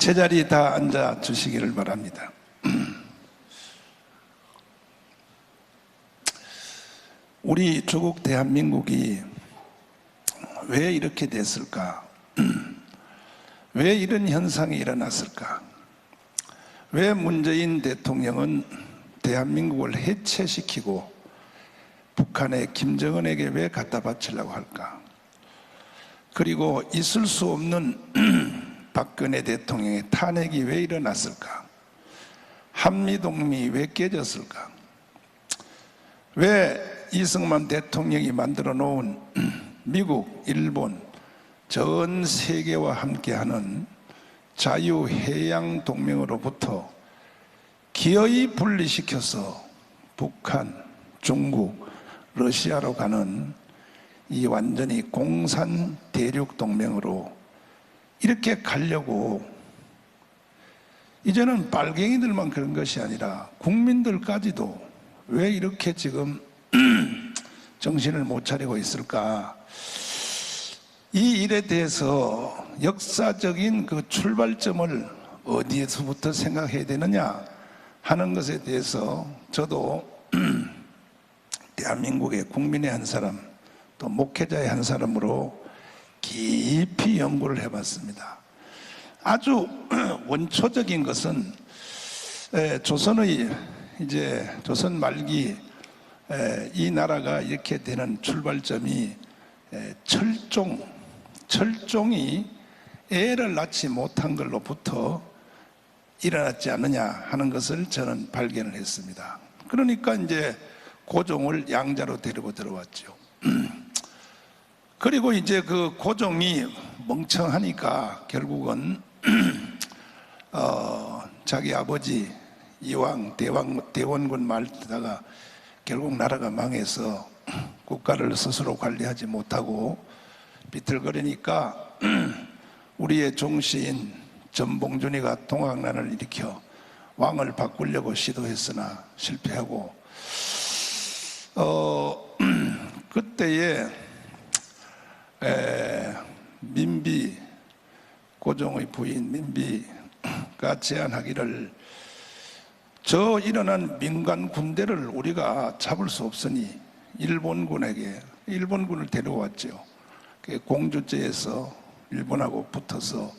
제자리 다 앉아 주시기를 바랍니다. 우리 조국 대한민국이 왜 이렇게 됐을까? 왜 이런 현상이 일어났을까? 왜 문재인 대통령은 대한민국을 해체시키고 북한의 김정은에게 왜 갖다 바치려고 할까? 그리고 있을 수 없는 박근혜 대통령의 탄핵이 왜 일어났을까? 한미동맹이 왜 깨졌을까? 왜 이승만 대통령이 만들어 놓은 미국, 일본, 전 세계와 함께하는 자유해양동맹으로부터 기어이 분리시켜서 북한, 중국, 러시아로 가는 이 완전히 공산 대륙 동맹으로 이렇게 가려고, 이제는 빨갱이들만 그런 것이 아니라 국민들까지도 왜 이렇게 지금 정신을 못 차리고 있을까? 이 일에 대해서 역사적인 그 출발점을 어디에서부터 생각해야 되느냐 하는 것에 대해서 저도 대한민국의 국민의 한 사람, 또 목회자의 한 사람으로 깊이 연구를 해봤습니다. 아주 원초적인 것은 조선의 조선 말기 이 나라가 이렇게 되는 출발점이 철종이 애를 낳지 못한 걸로부터 일어났지 않느냐 하는 것을 저는 발견을 했습니다. 그러니까 이제 고종을 양자로 데리고 들어왔죠. 그리고 이제 그 고종이 멍청하니까 결국은 자기 아버지 이왕 대원군 말 듣다가 결국 나라가 망해서 국가를 스스로 관리하지 못하고 비틀거리니까 우리의 종시인 전봉준이가 동학난을 일으켜 왕을 바꾸려고 시도했으나 실패하고, 그때에 민비, 고종의 부인 민비가 제안하기를, 저 일어난 민간 군대를 우리가 잡을 수 없으니 일본군을 데려왔죠. 공주제에서 일본하고 붙어서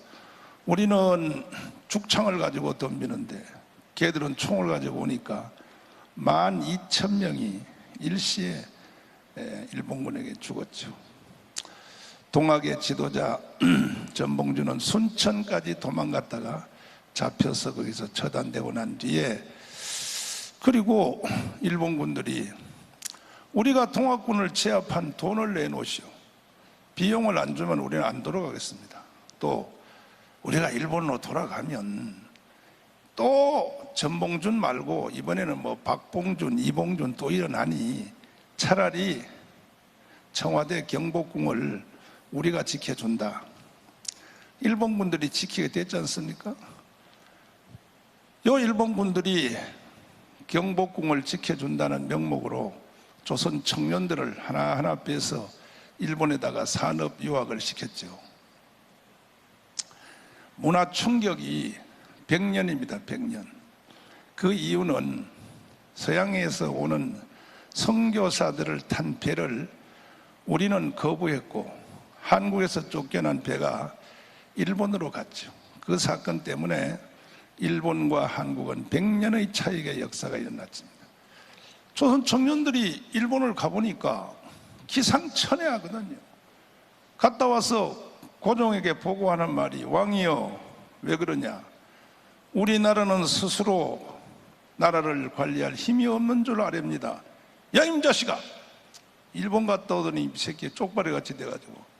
우리는 죽창을 가지고 덤비는데 걔들은 총을 가지고 오니까 12,000명이 일시에 일본군에게 죽었죠. 동학의 지도자 전봉준은 순천까지 도망갔다가 잡혀서 거기서 처단되고 난 뒤에, 그리고 일본군들이 우리가 동학군을 제압한 돈을 내놓으시오, 비용을 안 주면 우리는 안 돌아가겠습니다. 또 우리가 일본으로 돌아가면 또 전봉준 말고 이번에는 뭐 박봉준, 이봉준 또 일어나니 차라리 청와대 경복궁을 우리가 지켜준다. 일본군들이 지키게 됐지 않습니까? 요 일본군들이 경복궁을 지켜준다는 명목으로 조선 청년들을 하나하나 빼서 일본에다가 산업 유학을 시켰죠. 문화 충격이 100년입니다. 100년. 그 이유는 서양에서 오는 선교사들을 탄 배를 우리는 거부했고 한국에서 쫓겨난 배가 일본으로 갔죠. 그 사건 때문에 일본과 한국은 100년의 차이의 역사가 일어났습니다. 조선 청년들이 일본을 가보니까 기상천외하거든요. 갔다 와서 고종에게 보고하는 말이, 왕이여 왜 그러냐, 우리나라는 스스로 나라를 관리할 힘이 없는 줄 아렵니다. 야 임자식아, 일본 갔다 오더니 이 새끼 쪽발이같이 돼가지고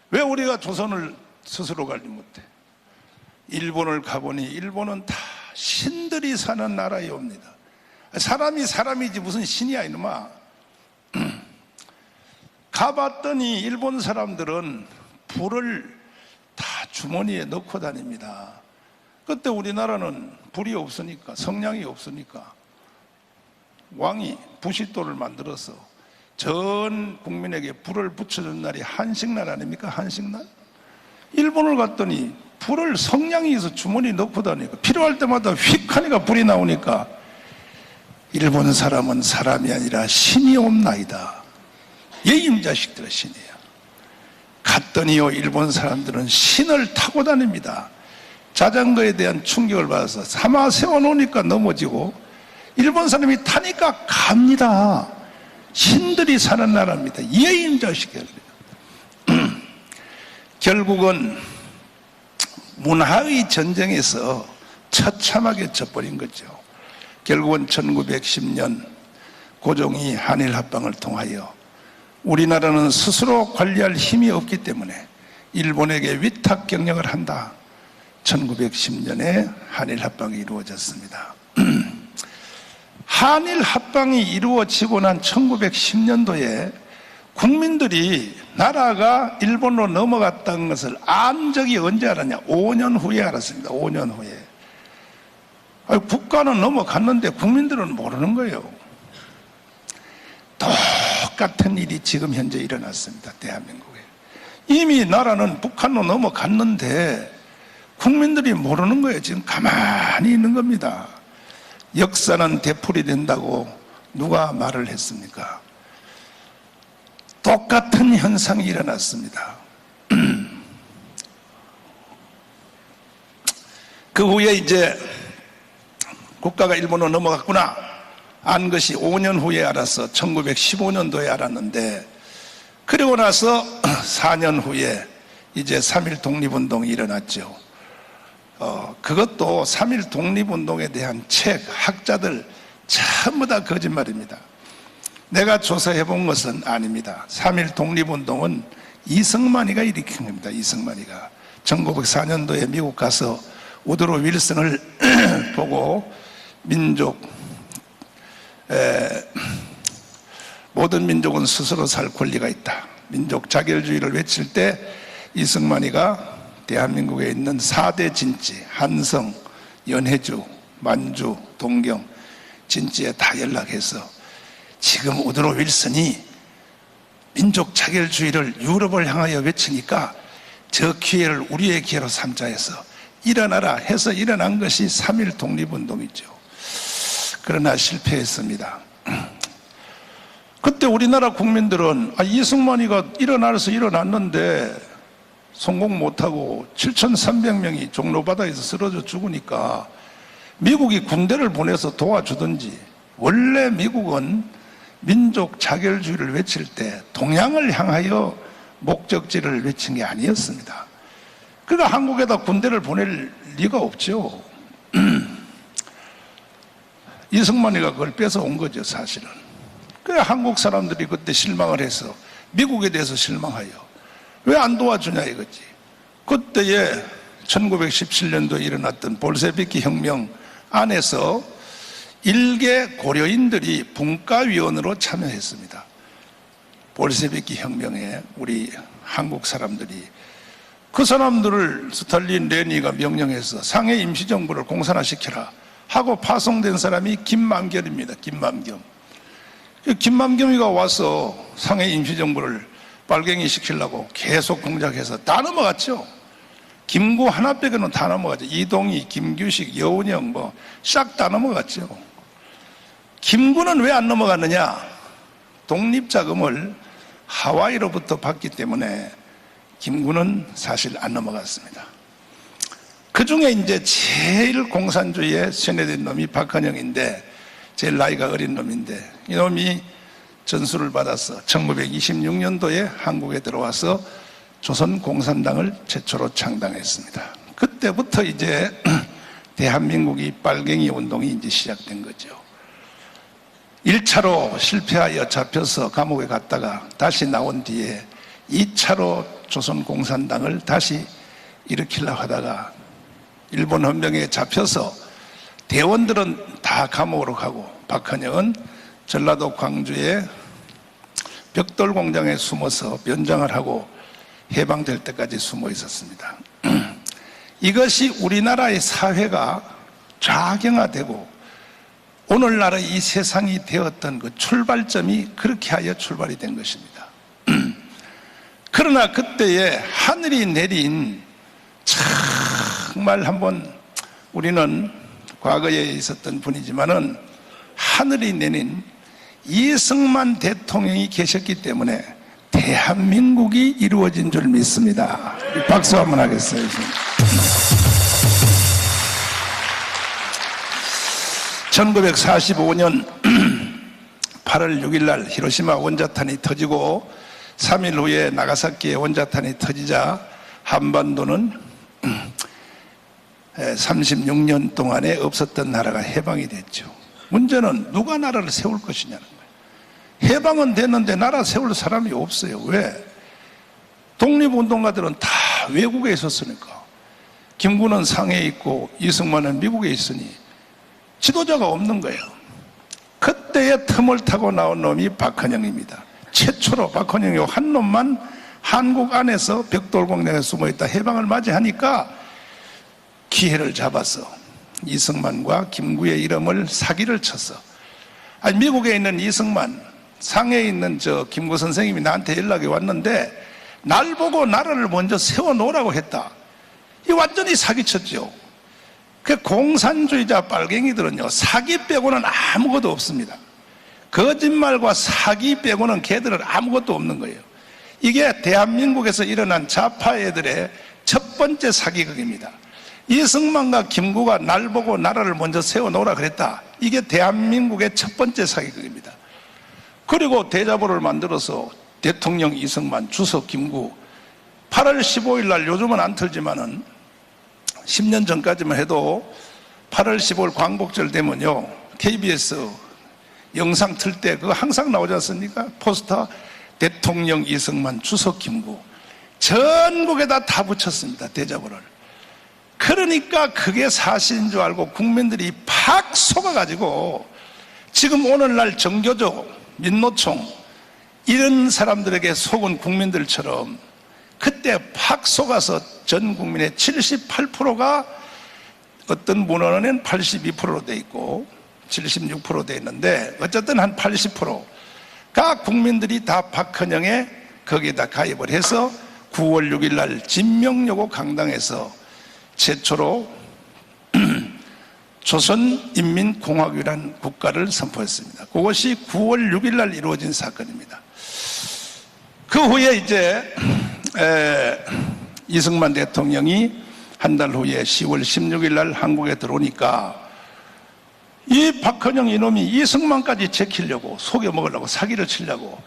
왜 우리가 조선을 스스로 관리 못해? 일본을 가보니 일본은 다 신들이 사는 나라이옵니다. 사람이 사람이지 무슨 신이야 이놈아. 가봤더니 일본 사람들은 불을 다 주머니에 넣고 다닙니다. 그때 우리나라는 불이 없으니까, 성냥이 없으니까 왕이 부싯돌을 만들어서 전 국민에게 불을 붙여준 날이 한식날 아닙니까? 한식날? 일본을 갔더니 불을 성냥이 있어 주머니 넣고 다니까 필요할 때마다 휙 하니까 불이 나오니까 일본 사람은 사람이 아니라 신이 옵나이다. 예임 자식들의 신이에요. 갔더니요, 일본 사람들은 신을 타고 다닙니다. 자전거에 대한 충격을 받아서 사마 세워놓으니까 넘어지고 일본 사람이 타니까 갑니다. 신들이 사는 나라입니다. 예임 자식들. 결국은 문화의 전쟁에서 처참하게 져버린 거죠. 결국은 1910년 고종이 한일 합방을 통하여 우리나라는 스스로 관리할 힘이 없기 때문에 일본에게 위탁 경영을 한다. 1910년에 한일 합방이 이루어졌습니다. 한일 합방이 이루어지고 난 1910년도에 국민들이 나라가 일본으로 넘어갔다는 것을 안 적이 언제 알았냐? 5년 후에 알았습니다. 5년 후에. 아니, 국가는 넘어갔는데 국민들은 모르는 거예요. 똑같은 일이 지금 현재 일어났습니다. 대한민국에. 이미 나라는 북한으로 넘어갔는데 국민들이 모르는 거예요. 지금 가만히 있는 겁니다. 역사는 되풀이 된다고 누가 말을 했습니까? 똑같은 현상이 일어났습니다. 그 후에 이제 국가가 일본으로 넘어갔구나 안 것이 5년 후에 알아서 1915년도에 알았는데, 그리고 나서 4년 후에 이제 3.1 독립운동이 일어났죠. 그것도 3.1 독립운동에 대한 책, 학자들 전부 다 거짓말입니다. 내가 조사해 본 것은 아닙니다. 3.1 독립운동은 이승만이가 일으킨 겁니다. 이승만이가 1904년도에 미국 가서 우드로 윌슨을 보고 모든 민족은 스스로 살 권리가 있다, 민족 자결주의를 외칠 때 이승만이가 대한민국에 있는 4대 진지, 한성, 연해주, 만주, 동경 진지에 다 연락해서 지금 우드로 윌슨이 민족 자결주의를 유럽을 향하여 외치니까 저 기회를 우리의 기회로 삼자 해서 일어나라 해서 일어난 것이 3.1 독립운동이죠. 그러나 실패했습니다. 그때 우리나라 국민들은 이승만이가 일어나서 일어났는데 성공 못하고 7,300명이 종로바다에서 쓰러져 죽으니까 미국이 군대를 보내서 도와주든지, 원래 미국은 민족 자결주의를 외칠 때 동양을 향하여 목적지를 외친 게 아니었습니다. 그러니까 한국에다 군대를 보낼 리가 없죠. 이승만이가 그걸 뺏어온 거죠, 사실은. 그래 한국 사람들이 그때 실망을 해서 미국에 대해서 실망하여 왜 안 도와주냐 이거지. 그때에 1917년도에 일어났던 볼셰비키 혁명 안에서 일개 고려인들이 분과위원으로 참여했습니다. 볼셰비키 혁명에 우리 한국 사람들이, 그 사람들을 스탈린, 레니가 명령해서 상해 임시정부를 공산화시켜라 하고 파송된 사람이 김만겸입니다. 김만겸. 김만겸이가 와서 상해 임시정부를 빨갱이 시키려고 계속 공작해서 다 넘어갔죠. 김구 하나 빼고는 다 넘어갔죠. 이동희, 김규식, 여운형 뭐 싹 다 넘어갔죠. 김구는 왜 안 넘어갔느냐? 독립자금을 하와이로부터 받기 때문에 김구는 사실 안 넘어갔습니다. 그 중에 이제 제일 공산주의에 세뇌된 놈이 박헌영인데, 제일 나이가 어린 놈인데, 이놈이 전수를 받아서 1926년도에 한국에 들어와서 조선공산당을 최초로 창당했습니다. 그때부터 이제 대한민국이 빨갱이 운동이 이제 시작된 거죠. 1차로 실패하여 잡혀서 감옥에 갔다가 다시 나온 뒤에 2차로 조선공산당을 다시 일으키려고 하다가 일본 헌병에 잡혀서 대원들은 다 감옥으로 가고 박헌영은 전라도 광주의 벽돌 공장에 숨어서 면장을 하고 해방될 때까지 숨어 있었습니다. 이것이 우리나라의 사회가 좌경화되고 오늘날의 이 세상이 되었던 그 출발점이 그렇게 하여 출발이 된 것입니다. 그러나 그때에 하늘이 내린 참 정말 한번 우리는 과거에 있었던 분이지만은 하늘이 내린 이승만 대통령이 계셨기 때문에 대한민국이 이루어진 줄 믿습니다. 박수 한번 하겠어요. 1945년 8월 6일 날 히로시마 원자탄이 터지고 3일 후에 나가사키의 원자탄이 터지자 한반도는 36년 동안에 없었던 나라가 해방이 됐죠. 문제는 누가 나라를 세울 것이냐는 거예요. 해방은 됐는데 나라 세울 사람이 없어요. 왜? 독립운동가들은 다 외국에 있었으니까. 김구는 상해에 있고 이승만은 미국에 있으니 지도자가 없는 거예요. 그때의 틈을 타고 나온 놈이 박헌영입니다. 최초로 박헌영이 한 놈만 한국 안에서 벽돌공장에 숨어있다 해방을 맞이하니까 기회를 잡아서 이승만과 김구의 이름을 사기를 쳤어. 아니, 미국에 있는 이승만, 상해에 있는 저 김구 선생님이 나한테 연락이 왔는데 날 보고 나라를 먼저 세워놓으라고 했다. 이 완전히 사기쳤죠. 그 공산주의자 빨갱이들은요, 사기 빼고는 아무것도 없습니다. 거짓말과 사기 빼고는 걔들은 아무것도 없는 거예요. 이게 대한민국에서 일어난 좌파 애들의 첫 번째 사기극입니다. 이승만과 김구가 날 보고 나라를 먼저 세워놓으라 그랬다. 이게 대한민국의 첫 번째 사기극입니다. 그리고 대자보를 만들어서 대통령 이승만, 주석 김구, 8월 15일 날 요즘은 안 틀지만은 10년 전까지만 해도 8월 15일 광복절 되면요, KBS 영상 틀 때 그거 항상 나오지 않습니까? 포스터 대통령 이승만, 주석 김구 전국에다 다 붙였습니다. 대자보를. 그러니까 그게 사실인 줄 알고 국민들이 팍 속아가지고 지금 오늘날 정교조, 민노총 이런 사람들에게 속은 국민들처럼 그때 팍 속아서 전 국민의 78%가 어떤 문헌에는 82%로 돼 있고 76% 돼 있는데 어쨌든 한 80%가 국민들이 다 박헌영의 거기에다 가입을 해서 9월 6일 날 진명여고 강당에서 최초로 조선인민공화국이라는 국가를 선포했습니다. 그것이 9월 6일 날 이루어진 사건입니다. 그 후에 이제 이승만 대통령이 한 달 후에 10월 16일 날 한국에 들어오니까 이 박헌영 이놈이 이승만까지 제키려고 속여 먹으려고 사기를 치려고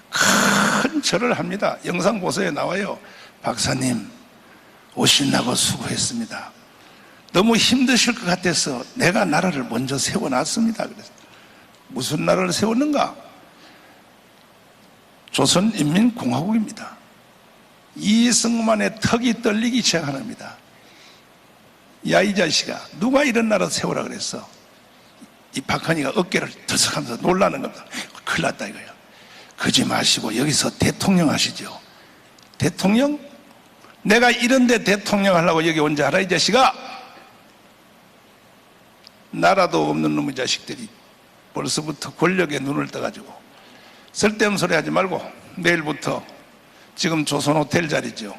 큰 절을 합니다. 영상 보세요. 나와요. 박사님 오신다고 수고했습니다. 너무 힘드실 것 같아서 내가 나라를 먼저 세워놨습니다. 그래서 무슨 나라를 세웠는가? 조선인민공화국입니다. 이승만의 턱이 떨리기 시작합니다. 야, 이 자식아, 누가 이런 나라 세우라 그랬어? 이 박헌희가 어깨를 들썩하면서 놀라는 겁니다. 큰일 났다 이거야. 그러지 마시고 여기서 대통령 하시죠. 대통령? 내가 이런데 대통령 하려고 여기 온지 알아, 이 자식아? 나라도 없는 놈의 자식들이 벌써부터 권력에 눈을 떠가지고 쓸데없는 소리 하지 말고 내일부터 지금 조선호텔 자리죠.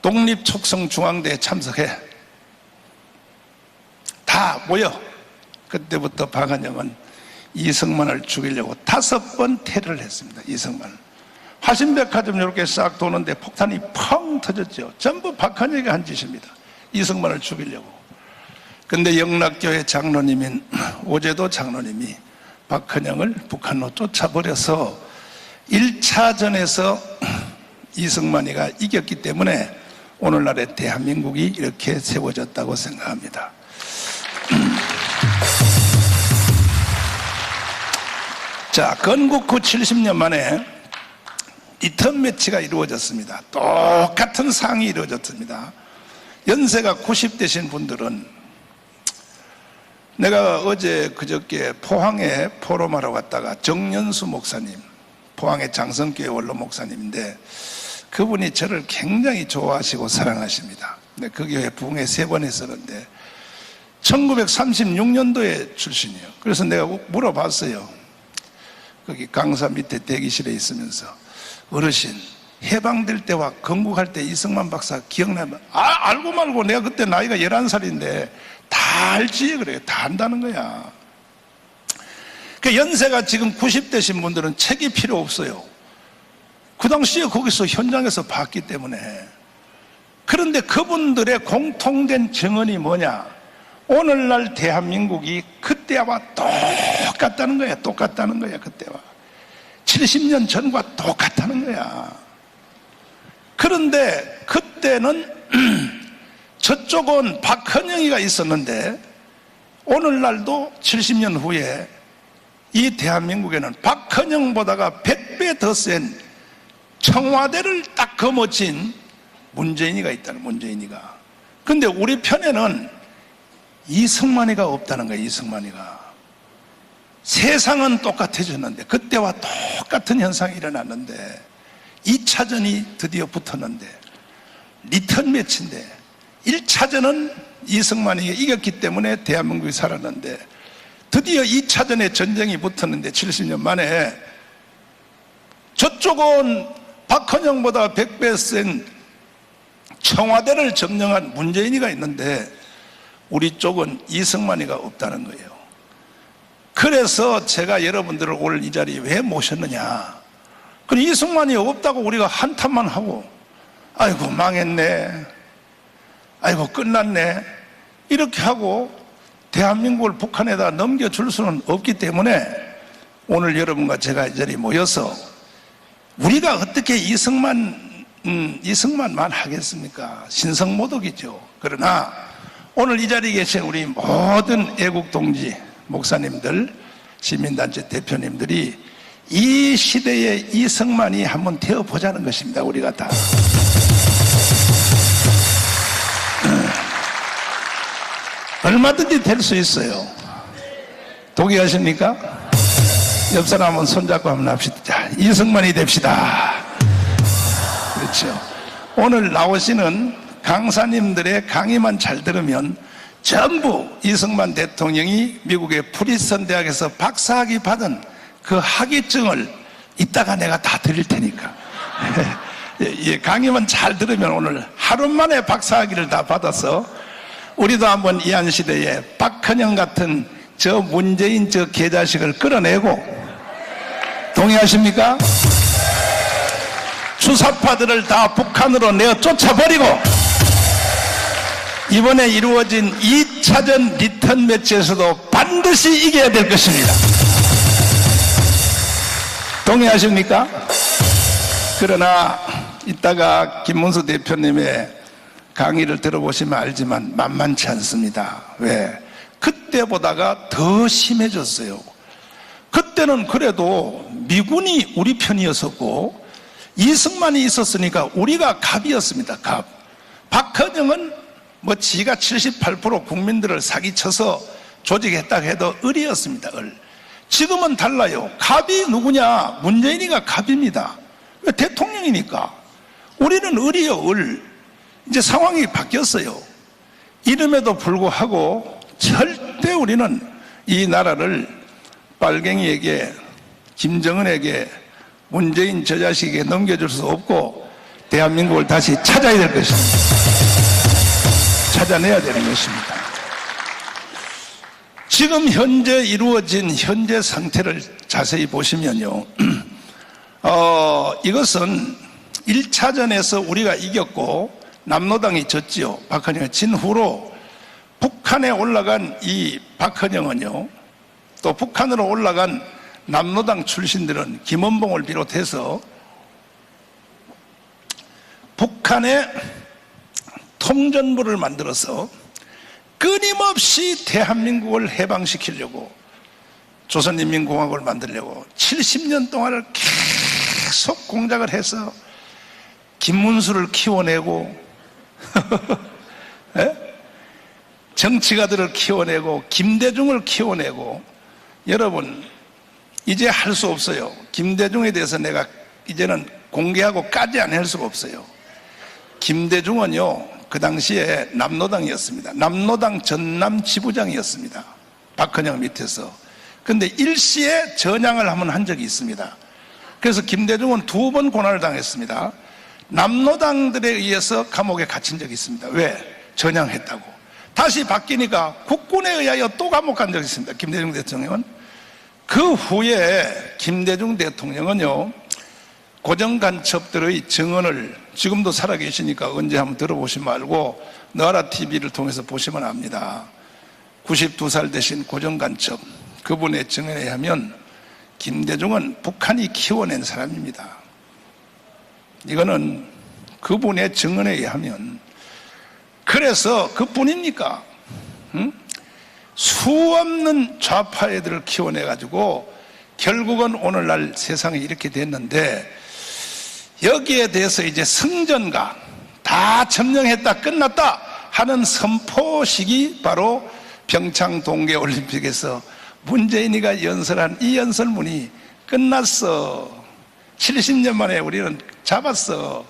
독립촉성중앙대에 참석해. 다 모여. 그때부터 박헌영은 이승만을 죽이려고 5번 테러를 했습니다. 이승만. 화신백화점 이렇게 싹 도는데 폭탄이 펑 터졌죠. 전부 박헌영이 한 짓입니다. 이승만을 죽이려고. 근데 영락교회 장로님인 오제도 장로님이 박헌영을 북한으로 쫓아버려서 1차전에서 이승만이가 이겼기 때문에 오늘날의 대한민국이 이렇게 세워졌다고 생각합니다. 자, 건국 후 70년 만에 리턴 매치가 이루어졌습니다. 똑같은 상이 이루어졌습니다. 연세가 90대신 분들은, 내가 어제 그저께 포항에 포럼하러 갔다가 정연수 목사님, 포항의 장성교회 원로 목사님인데 그분이 저를 굉장히 좋아하시고 사랑하십니다. 그 교회 부흥회 3번 했었는데 1936년도에 출신이에요. 그래서 내가 물어봤어요. 거기 강사 밑에 대기실에 있으면서, 어르신 해방될 때와 건국할 때 이승만 박사 기억나면 알고 말고 내가 그때 나이가 11살인데 다 알지 그래요. 다 안다는 거야. 그 연세가 지금 90대신 분들은 책이 필요 없어요. 그 당시에 거기서 현장에서 봤기 때문에. 그런데 그분들의 공통된 정언이 뭐냐? 오늘날 대한민국이 그때와 똑같다는 거야. 똑같다는 거야. 그때와 70년 전과 똑같다는 거야. 그런데 그때는 저쪽은 박헌영이가 있었는데 오늘날도 70년 후에 이 대한민국에는 박헌영보다가 100배 더 센 청와대를 딱 거머쥔 문재인이가 있다는, 문재인이가. 근데 우리 편에는 이승만이가 없다는 거예요. 이승만이가. 세상은 똑같아졌는데 그때와 똑같은 현상이 일어났는데 2차전이 드디어 붙었는데 리턴 매치인데 1차전은 이승만이 이겼기 때문에 대한민국이 살았는데 드디어 2차전에 전쟁이 붙었는데 70년 만에 저쪽은 박헌영보다 100배 센 청와대를 점령한 문재인이가 있는데 우리 쪽은 이승만이가 없다는 거예요. 그래서 제가 여러분들을 오늘 이 자리에 왜 모셨느냐. 그럼 이승만이 없다고 우리가 한탄만 하고 아이고 망했네, 아이고 끝났네 이렇게 하고 대한민국을 북한에다 넘겨줄 수는 없기 때문에 오늘 여러분과 제가 이 자리에 모여서 우리가 어떻게 이승만만 하겠습니까? 신성모독이죠. 그러나 오늘 이 자리에 계신 우리 모든 애국동지, 목사님들, 시민단체 대표님들이 이 시대의 이승만이 한번 되어보자는 것입니다. 우리가 다. 얼마든지 될 수 있어요. 동의하십니까? 옆 사람 한번 손잡고 한번 합시다. 자, 이승만이 됩시다. 그렇죠. 오늘 나오시는 강사님들의 강의만 잘 들으면 전부 이승만 대통령이 미국의 프리스턴 대학에서 박사학위 받은 그 학위증을 이따가 내가 다 드릴 테니까 강의만 잘 들으면 오늘 하루 만에 박사학위를 다 받아서 우리도 한번 이한시대에 박헌영 같은 저 문재인 저 개자식을 끌어내고, 동의하십니까? 주사파들을 다 북한으로 내어 쫓아버리고 이번에 이루어진 2차전 리턴 매치에서도 반드시 이겨야 될 것입니다. 동의하십니까? 그러나 이따가 김문수 대표님의 강의를 들어보시면 알지만 만만치 않습니다. 왜? 그때보다가 더 심해졌어요. 그때는 그래도 미군이 우리 편이었었고 이승만이 있었으니까 우리가 갑이었습니다. 갑. 박헌영은 뭐 지가 78% 국민들을 사기쳐서 조직했다고 해도 을이었습니다. 을. 지금은 달라요. 갑이 누구냐? 문재인이가 갑입니다. 왜? 대통령이니까. 우리는 을이요, 을. 이제 상황이 바뀌었어요. 이름에도 불구하고 절대 우리는 이 나라를 빨갱이에게, 김정은에게, 문재인 저 자식에게 넘겨줄 수 없고 대한민국을 다시 찾아야 될 것입니다. 찾아내야 되는 것입니다. 지금 현재 이루어진 현재 상태를 자세히 보시면요, 이것은 1차전에서 우리가 이겼고 남로당이 졌지요. 박헌영이 진 후로 북한에 올라간 이 박헌영은요, 또 북한으로 올라간 남로당 출신들은 김원봉을 비롯해서 북한의 통전부를 만들어서 끊임없이 대한민국을 해방시키려고, 조선인민공화국을 만들려고 70년 동안을 계속 공작을 해서 김문수를 키워내고 정치가들을 키워내고 김대중을 키워내고, 여러분 이제 할 수 없어요. 김대중에 대해서 내가 이제는 공개하고 까지 않을 수가 없어요. 김대중은요, 그 당시에 남로당이었습니다. 남로당 전남 지부장이었습니다. 박헌영 밑에서. 근데 일시에 전향을 한번 한 적이 있습니다. 그래서 김대중은 2번 고난을 당했습니다. 남노당들에 의해서 감옥에 갇힌 적이 있습니다. 왜? 전향했다고. 다시 바뀌니까 국군에 의하여 또 감옥 간 적이 있습니다. 김대중 대통령은. 그 후에 김대중 대통령은요, 고정간첩들의 증언을 지금도 살아계시니까 언제 한번 들어보시면 알고 너라 TV를 통해서 보시면 압니다. 92살 되신 고정간첩 그분의 증언에 의하면 김대중은 북한이 키워낸 사람입니다. 이거는 그분의 증언에 의하면. 그래서 그뿐입니까? 수없는 좌파 애들을 키워내가지고 결국은 오늘날 세상이 이렇게 됐는데, 여기에 대해서 이제 승전가 다 점령했다 끝났다 하는 선포식이 바로 평창 동계올림픽에서 문재인이가 연설한 이 연설문이 끝났어. 70년 만에 우리는 잡았어.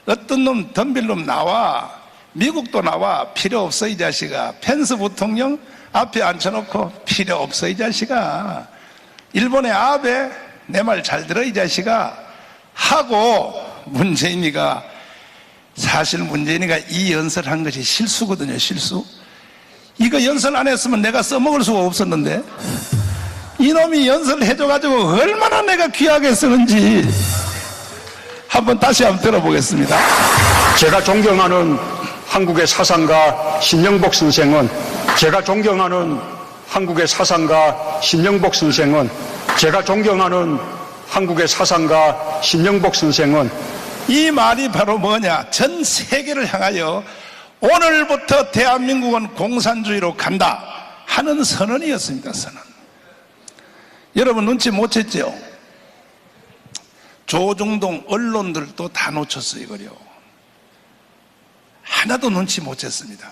어떤 놈 덤빌 놈 나와. 미국도 나와. 필요 없어 이 자식아. 펜스 부통령 앞에 앉혀놓고 필요 없어 이 자식아. 일본의 아베 내 말 잘 들어 이 자식아 하고, 문재인이가, 사실 문재인이가 이 연설한 것이 실수거든요. 실수. 이거 연설 안 했으면 내가 써먹을 수가 없었는데, 이놈이 연설을 해줘가지고 얼마나 내가 귀하게 쓰는지 한번 다시 한번 들어보겠습니다. 제가 존경하는 한국의 사상가 신영복 선생은 제가 존경하는 한국의 사상가 신영복 선생은 이 말이 바로 뭐냐? 전 세계를 향하여 오늘부터 대한민국은 공산주의로 간다 하는 선언이었습니다. 선언. 여러분 눈치 못 챘죠? 조중동 언론들도 다 놓쳤어요. 이거요. 하나도 눈치 못 챘습니다.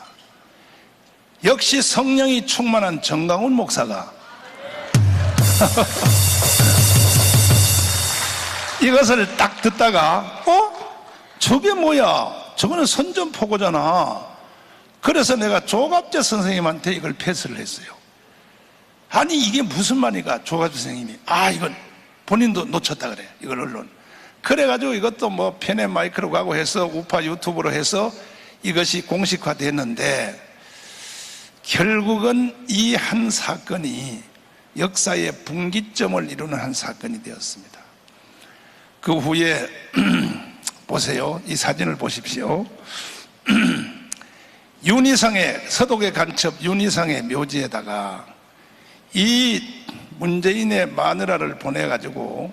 역시 성령이 충만한 정강훈 목사가 이것을 딱 듣다가 저게 뭐야? 저거는 선전포고잖아. 그래서 내가 조갑재 선생님한테 이걸 패스를 했어요. 아니 이게 무슨 말이가? 조갑재 선생님이 이건 본인도 놓쳤다 그래. 이걸 언론. 그래가지고 이것도 뭐 펜에 마이크로 가고 해서 우파 유튜브로 해서 이것이 공식화됐는데, 결국은 이 한 사건이 역사의 분기점을 이루는 한 사건이 되었습니다. 그 후에 보세요. 이 사진을 보십시오. 윤희상의, 서독의 간첩 윤희상의 묘지에다가 이 문재인의 마누라를 보내가지고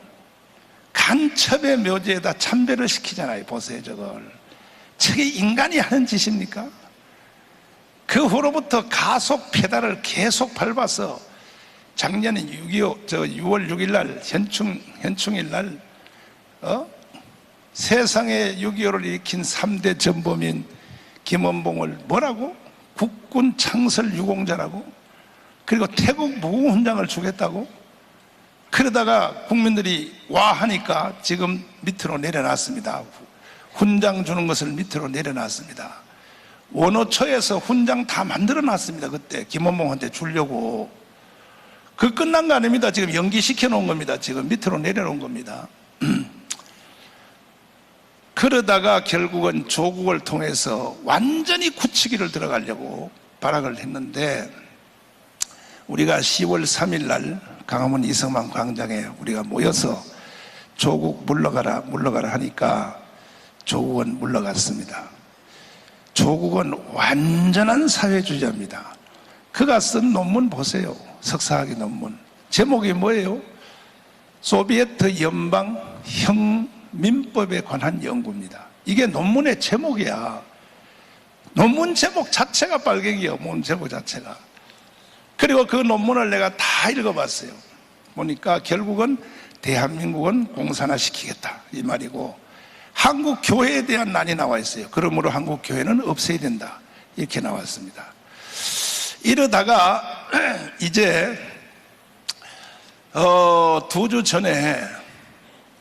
간첩의 묘지에다 참배를 시키잖아요. 보세요 저걸. 저게 인간이 하는 짓입니까? 그 후로부터 가속 페달을 계속 밟아서 작년에 6월 6일 날 현충일 날 세상에 6.25를 일으킨 3대 전범인 김원봉을 뭐라고? 국군 창설 유공자라고? 그리고 태국 무궁훈장을 주겠다고? 그러다가 국민들이 와 하니까 지금 밑으로 내려놨습니다. 훈장 주는 것을 밑으로 내려놨습니다. 원호초에서 훈장 다 만들어 놨습니다. 그때 김원봉한테 주려고. 그 끝난 거 아닙니다. 지금 연기시켜 놓은 겁니다. 지금 밑으로 내려놓은 겁니다. 그러다가 결국은 조국을 통해서 완전히 굳히기를 들어가려고 발악을 했는데, 우리가 10월 3일 날 강화문 이성만 광장에 우리가 모여서 조국 물러가라 물러가라 하니까 조국은 물러갔습니다. 조국은 완전한 사회주의자입니다. 그가 쓴 논문 보세요. 석사학위 논문. 제목이 뭐예요? 소비에트 연방 형민법에 관한 연구입니다. 이게 논문의 제목이야. 논문 제목 자체가 빨갱이야. 논문 제목 자체가. 그리고 그 논문을 내가 다 읽어봤어요. 보니까 결국은 대한민국은 공산화시키겠다 이 말이고, 한국 교회에 대한 난이 나와 있어요. 그러므로 한국 교회는 없애야 된다 이렇게 나왔습니다. 이러다가 이제 2주 전에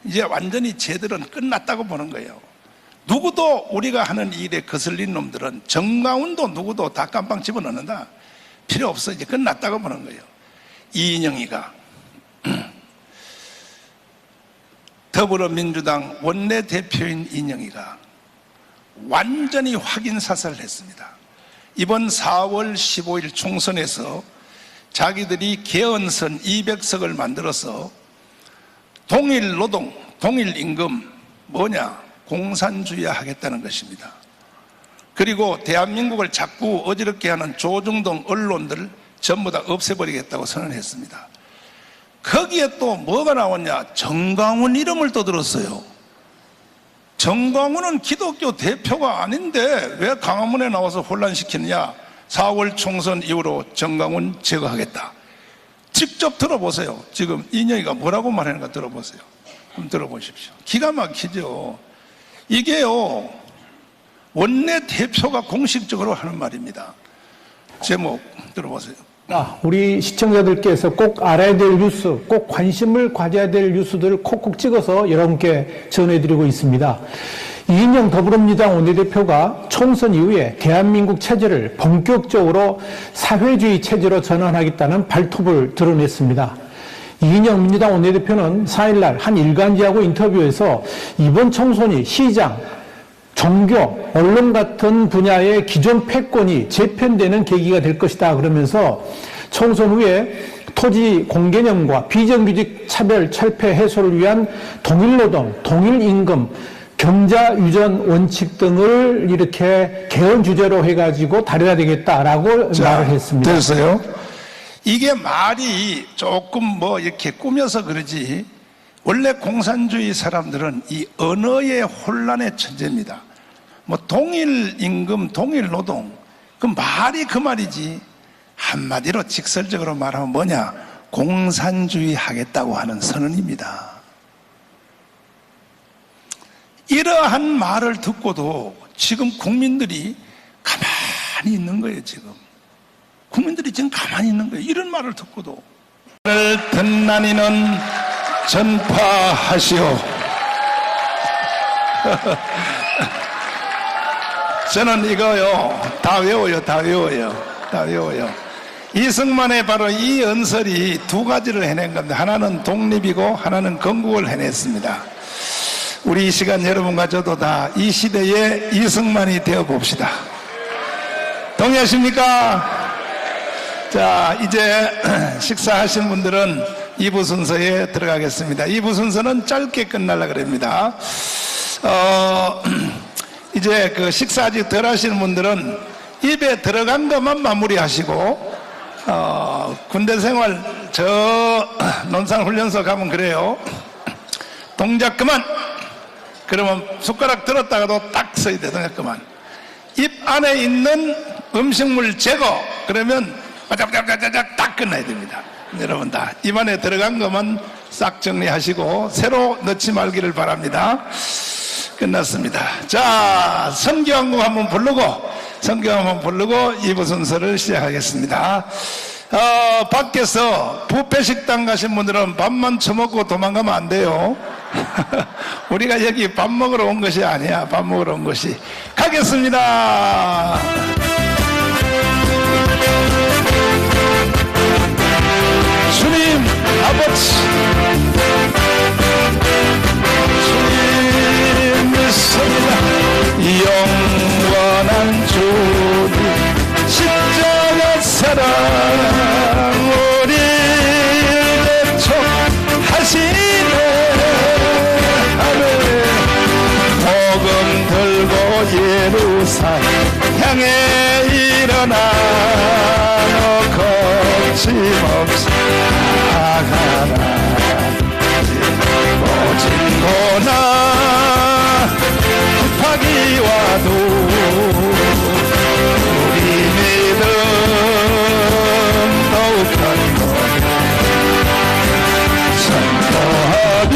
이제 완전히 쟤들은 끝났다고 보는 거예요. 누구도 우리가 하는 일에 거슬린 놈들은, 정강훈도 누구도 다 깜빵 집어넣는다. 필요 없어. 이제 끝났다고 보는 거예요. 이인영이가 더불어민주당 원내대표인 이영희가 완전히 확인 사살을 했습니다. 이번 4월 15일 총선에서 자기들이 개헌선 200석을 만들어서 동일 노동, 동일 임금, 뭐냐? 공산주의 하겠다는 것입니다. 그리고 대한민국을 자꾸 어지럽게 하는 조중동 언론들 전부 다 없애버리겠다고 선언했습니다. 거기에 또 뭐가 나왔냐? 정광훈 이름을 또 들었어요. 정광훈은 기독교 대표가 아닌데 왜 광화문에 나와서 혼란시키느냐? 4월 총선 이후로 정광훈 제거하겠다. 직접 들어보세요. 지금 이영희가 뭐라고 말하는가 들어보세요. 한번 들어보십시오. 기가 막히죠. 이게요, 원내대표가 공식적으로 하는 말입니다. 제목 들어보세요. 우리 시청자들께서 꼭 알아야 될 뉴스, 꼭 관심을 가져야 될 뉴스들을 콕콕 찍어서 여러분께 전해드리고 있습니다. 이인영 더불어민주당 원내대표가 총선 이후에 대한민국 체제를 본격적으로 사회주의 체제로 전환하겠다는 발톱을 드러냈습니다. 이인영 민주당 원내대표는 4일날 한 일간지하고 인터뷰에서 이번 총선이 시장, 종교, 언론 같은 분야의 기존 패권이 재편되는 계기가 될 것이다 그러면서 총선 후에 토지 공개념과 비정규직 차별 철폐 해소를 위한 동일노동, 동일임금, 경자유전 원칙 등을 이렇게 개헌 주제로 해가지고 다뤄야 되겠다라고 말을 했습니다. 됐어요. 이게 말이 조금 뭐 이렇게 꾸며서 그러지 원래 공산주의 사람들은 이 언어의 혼란의 천재입니다. 뭐 동일 임금, 동일 노동, 그 말이 그 말이지. 한마디로 직설적으로 말하면 뭐냐? 공산주의 하겠다고 하는 선언입니다. 이러한 말을 듣고도 지금 국민들이 가만히 있는 거예요. 지금 국민들이 지금 가만히 있는 거예요. 이런 말을 듣고도. 말을 듣는 이는 전파하시오. 저는 이거요 다 외워요. 다 외워요. 이승만의 바로 이 연설이 두 가지를 해낸 겁니다. 하나는 독립이고 하나는 건국을 해냈습니다. 우리 이 시간 여러분과 저도 다 이 시대의 이승만이 되어 봅시다. 동의하십니까? 자, 이제 식사하신 분들은 2부 순서에 들어가겠습니다. 2부 순서는 짧게 끝날라 그럽니다. 이제 그 식사 아직 덜 하시는 분들은 입에 들어간 것만 마무리하시고, 군대 생활 저 논산훈련소 가면 그래요. 동작 그만! 그러면 숟가락 들었다가도 딱 서야 돼. 동작 그만. 입 안에 있는 음식물 제거, 그러면 바짝바짝바짝 딱 끝나야 됩니다. 여러분 다 입 안에 들어간 것만 싹 정리하시고 새로 넣지 말기를 바랍니다. 끝났습니다. 자, 성경한곡 한번 부르고 2부 순서를 시작하겠습니다. 밖에서 뷔페 식당 가신 분들은 밥만 처먹고 도망가면 안 돼요. 우리가 여기 밥 먹으러 온 것이 아니야. 밥 먹으러 온 것이. 가겠습니다. 주님 아버지, 주님 믿습니다. 영원한 주님 십자가 사랑 우리를 대촉하시네. 하늘 복음 들고 예루살렘 향해 일어나 너 거침없이 나가라. 오직 고난 파기 와도 우리 믿음 더욱한 거라. 선포하리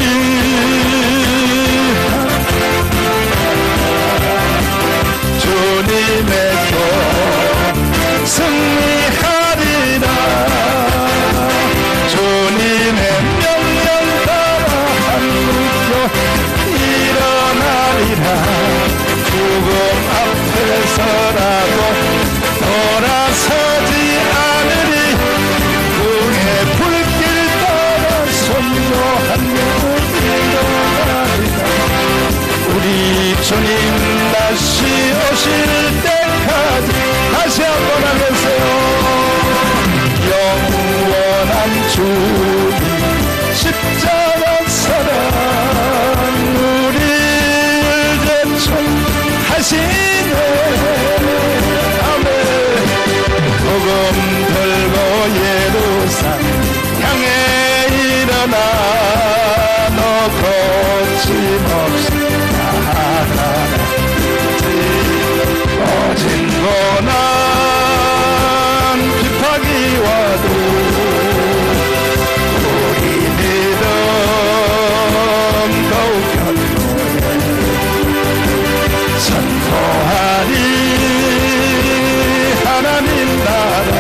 주님의 것 승리하리라. 주님의 명령 따라 한국교 일어나리라. 죽음 주님 십자가 사랑 우리를 대충하시네. 아멘. 복음 들고 예루살렘 향해 일어나 너 거침없이 나아가라. 어진 고난 핍박이 와도 우리 믿음 더욱 견고해 선포하리. 하나님 나라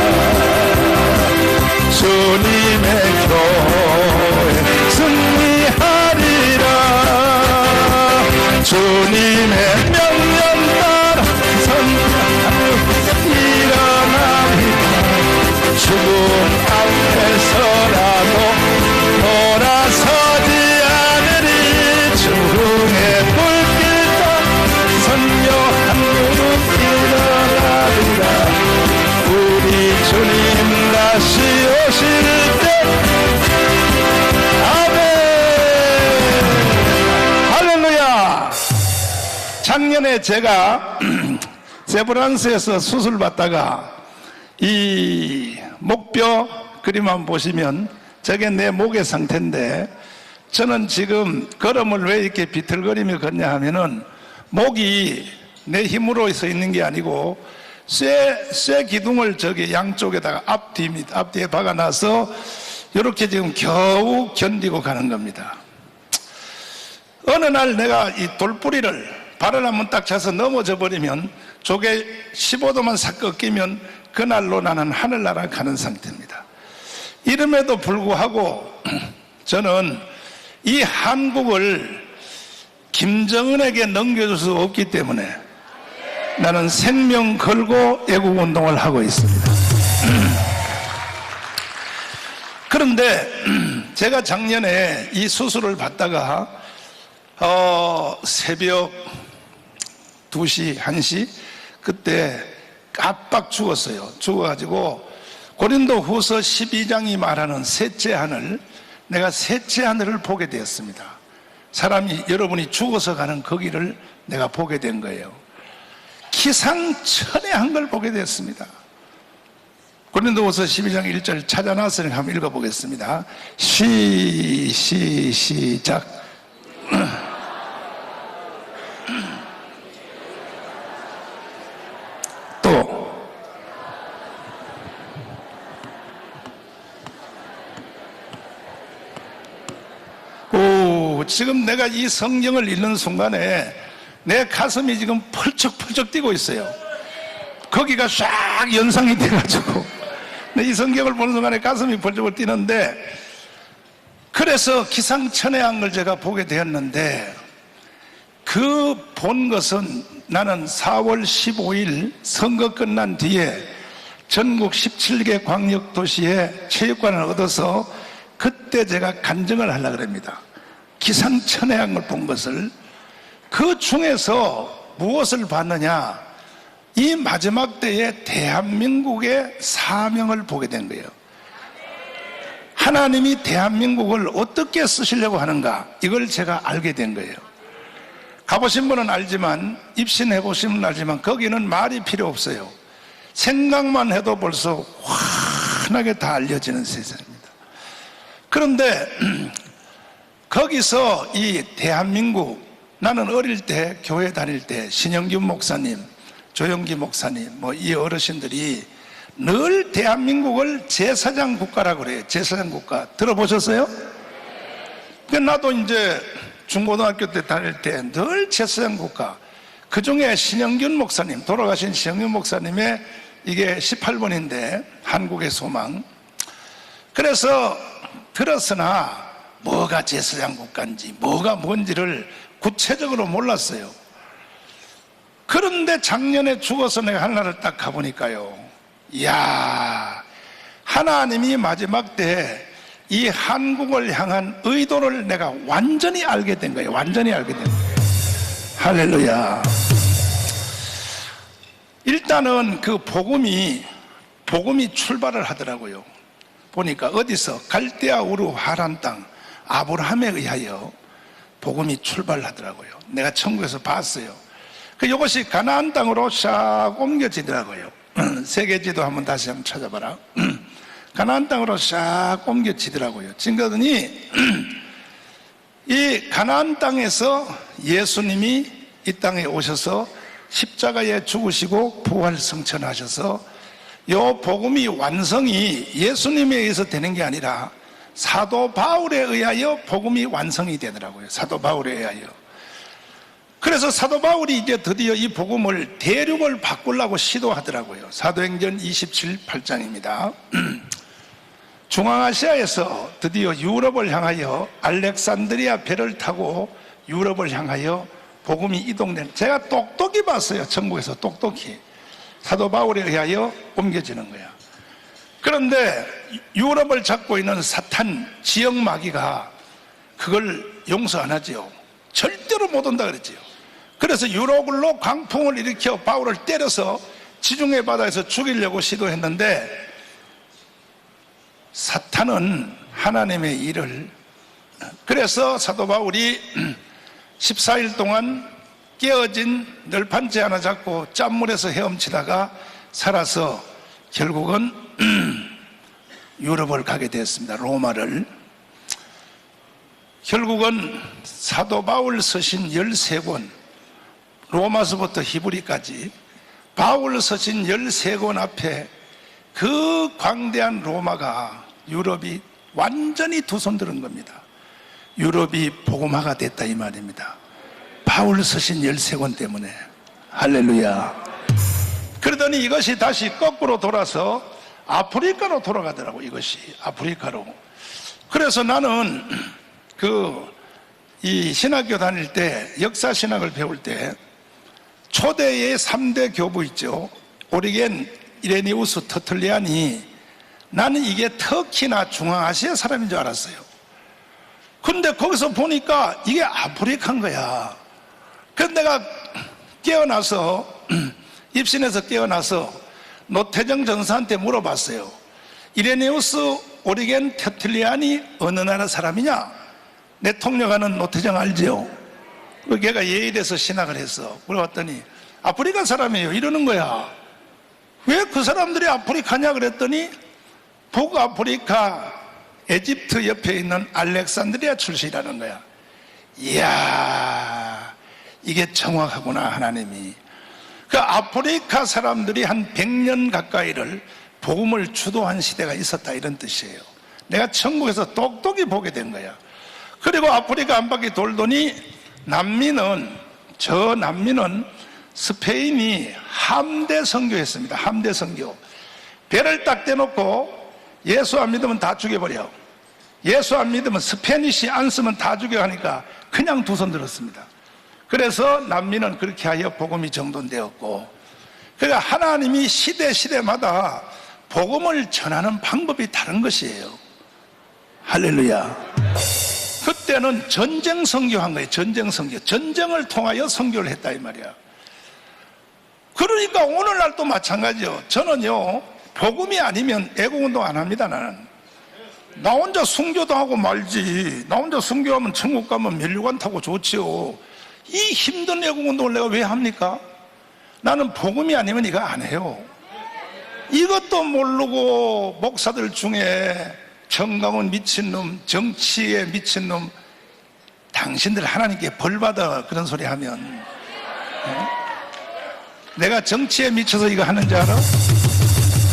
주님의 교회 승리하리라. 주님의 명령 따라 선포하며 일어나리라. 죽음 앞에서라도 돌아서지 않으리. 죽음의 불길 따라 선녀한 그룹 일어나리라. 우리 주님 다시 오실 때. 아멘. 할렐루야. 작년에 제가 세브란스에서 수술 받다가 이 목뼈 그림만 보시면 저게 내 목의 상태인데, 저는 지금 걸음을 왜 이렇게 비틀거리며 걷냐 하면은 목이 내 힘으로 서 있는 게 아니고 쇠 기둥을 저기 양쪽에다가 앞뒤에 박아놔서 이렇게 지금 겨우 견디고 가는 겁니다. 어느 날 내가 이 돌뿌리를 발을 한번 딱 차서 넘어져 버리면 저게 15도만 싹 꺾이면 그날로 나는 하늘나라 가는 상태입니다. 이름에도 불구하고 저는 이 한국을 김정은에게 넘겨줄 수 없기 때문에 나는 생명 걸고 애국운동을 하고 있습니다. 그런데 제가 작년에 이 수술을 받다가 새벽 2시, 1시 그때 깜빡 죽었어요. 죽어가지고 고린도 후서 12장이 말하는 셋째 하늘, 내가 셋째 하늘을 보게 되었습니다. 사람이, 여러분이 죽어서 가는 거기를 내가 보게 된 거예요. 기상천외한 걸 보게 되었습니다. 고린도후서 12장 1절 찾아놨으니까 한번 읽어보겠습니다. 시작. 또 지금 내가 이 성경을 읽는 순간에 내 가슴이 지금 펄쩍펄쩍 뛰고 있어요. 거기가 쫙 연상이 돼가지고 이 성경을 보는 순간에 가슴이 펄쩍 뛰는데, 그래서 기상천외한 걸 제가 보게 되었는데, 그 본 것은 나는 4월 15일 선거 끝난 뒤에 전국 17개 광역도시에 체육관을 얻어서 그때 제가 간증을 하려고 합니다. 기상천외한 걸 본 것을. 그 중에서 무엇을 봤느냐, 이 마지막 때에 대한민국의 사명을 보게 된 거예요. 하나님이 대한민국을 어떻게 쓰시려고 하는가, 이걸 제가 알게 된 거예요. 가보신 분은 알지만, 입신해 보신 분은 알지만 거기는 말이 필요 없어요. 생각만 해도 벌써 환하게 다 알려지는 세상입니다. 그런데 거기서 이 대한민국, 나는 어릴 때 교회 다닐 때 신영균 목사님, 조영기 목사님 뭐 이 어르신들이 늘 대한민국을 제사장 국가라고 그래요. 제사장 국가 들어보셨어요? 나도 이제 중고등학교 때 다닐 때 늘 제사장 국가. 그 중에 신영균 목사님, 돌아가신 신영균 목사님의 이게 18번인데 한국의 소망. 그래서 들었으나 뭐가 제사장 국가인지 뭐가 뭔지를 구체적으로 몰랐어요. 그런데 작년에 죽어서 내가 하늘나라를 딱 가보니까요, 이야, 하나님이 마지막 때 이 한국을 향한 의도를 내가 완전히 알게 된 거예요. 완전히 알게 된 거예요. 할렐루야. 일단은 그 복음이 출발을 하더라고요. 보니까 어디서 갈대아 우르 하란 땅 아브라함에 의하여 복음이 출발하더라고요. 내가 천국에서 봤어요. 이것이 가나안 땅으로 싹 옮겨지더라고요. 세계지도 다시 한번 찾아봐라. 가나안 땅으로 싹 옮겨지더라고요. 증거더니 이 가나안 땅에서 예수님이 이 땅에 오셔서 십자가에 죽으시고 부활 성천하셔서 요 복음이 완성이 예수님에 의해서 되는 게 아니라 사도 바울에 의하여 복음이 완성이 되더라고요. 사도 바울에 의하여. 그래서 사도 바울이 이제 드디어 이 복음을 대륙을 바꾸려고 시도하더라고요. 사도행전 27~8장입니다. 중앙아시아에서 드디어 유럽을 향하여 알렉산드리아 배를 타고 유럽을 향하여 복음이 이동되는, 제가 똑똑히 봤어요. 천국에서 똑똑히 사도 바울에 의하여 옮겨지는 거야. 그런데 유럽을 잡고 있는 사탄 지역 마귀가 그걸 용서 안 하지요. 절대로 못 온다 그랬지요. 그래서 유로글로 광풍을 일으켜 바울을 때려서 지중해 바다에서 죽이려고 시도했는데 사탄은 하나님의 일을, 그래서 사도 바울이 14일 동안 깨어진 널판지 하나 잡고 짠물에서 헤엄치다가 살아서 결국은 유럽을 가게 되었습니다. 로마를. 결국은 사도 바울 서신 13권, 로마서부터 히브리까지 바울 서신 13권 앞에 그 광대한 로마가, 유럽이 완전히 두 손 들은 겁니다. 유럽이 복음화가 됐다 이 말입니다. 바울 서신 13권 때문에. 할렐루야. 그러더니 이것이 다시 거꾸로 돌아서 아프리카로 돌아가더라고. 이것이 아프리카로. 그래서 나는 이 신학교 다닐 때, 역사 신학을 배울 때 초대의 3대 교부 있죠. 오리겐, 이레니우스, 터틀리안이, 나는 이게 터키나 중앙아시아 사람인 줄 알았어요. 근데 거기서 보니까 이게 아프리카인 거야. 그래서 내가 깨어나서 입신에서 깨어나서 노태정 전사한테 물어봤어요. 이레니우스, 오리겐, 터틀리안이 어느 나라 사람이냐? 내 통역하는 노태정 알지요? 걔가 예일에서 신학을 했어. 물어봤더니 아프리카 사람이에요 이러는 거야. 왜 그 사람들이 아프리카냐 그랬더니 북아프리카 에집트 옆에 있는 알렉산드리아 출신이라는 거야. 이야, 이게 정확하구나. 하나님이 그 아프리카 사람들이 한 100년 가까이를 복음을 주도한 시대가 있었다 이런 뜻이에요. 내가 천국에서 똑똑히 보게 된 거야. 그리고 아프리카 한 바퀴 돌더니 남미는 스페인이 함대 선교했습니다. 함대 선교. 배를 딱 떼놓고 예수 안 믿으면 다 죽여버려. 예수 안 믿으면 스페니시 안 쓰면 다 죽여 하니까 그냥 두 손 들었습니다. 그래서 남미는 그렇게 하여 복음이 정돈되었고, 그러니까 하나님이 시대마다 복음을 전하는 방법이 다른 것이에요. 할렐루야. 그때는 전쟁 선교한 거예요. 전쟁 선교. 전쟁을 통하여 선교를 했다 이 말이야. 그러니까 오늘날도 마찬가지요. 저는요, 복음이 아니면 애국운동 안 합니다. 나는 나 혼자 순교도 하고 말지. 나 혼자 순교하면 천국 가면 면류관 타고 좋지요. 이 힘든 애국운동을 내가 왜 합니까? 나는 복음이 아니면 이거 안 해요. 이것도 모르고 목사들 중에 정강훈 미친놈, 정치에 미친놈, 당신들 하나님께 벌받아 그런 소리 하면, 내가 정치에 미쳐서 이거 하는지 알아?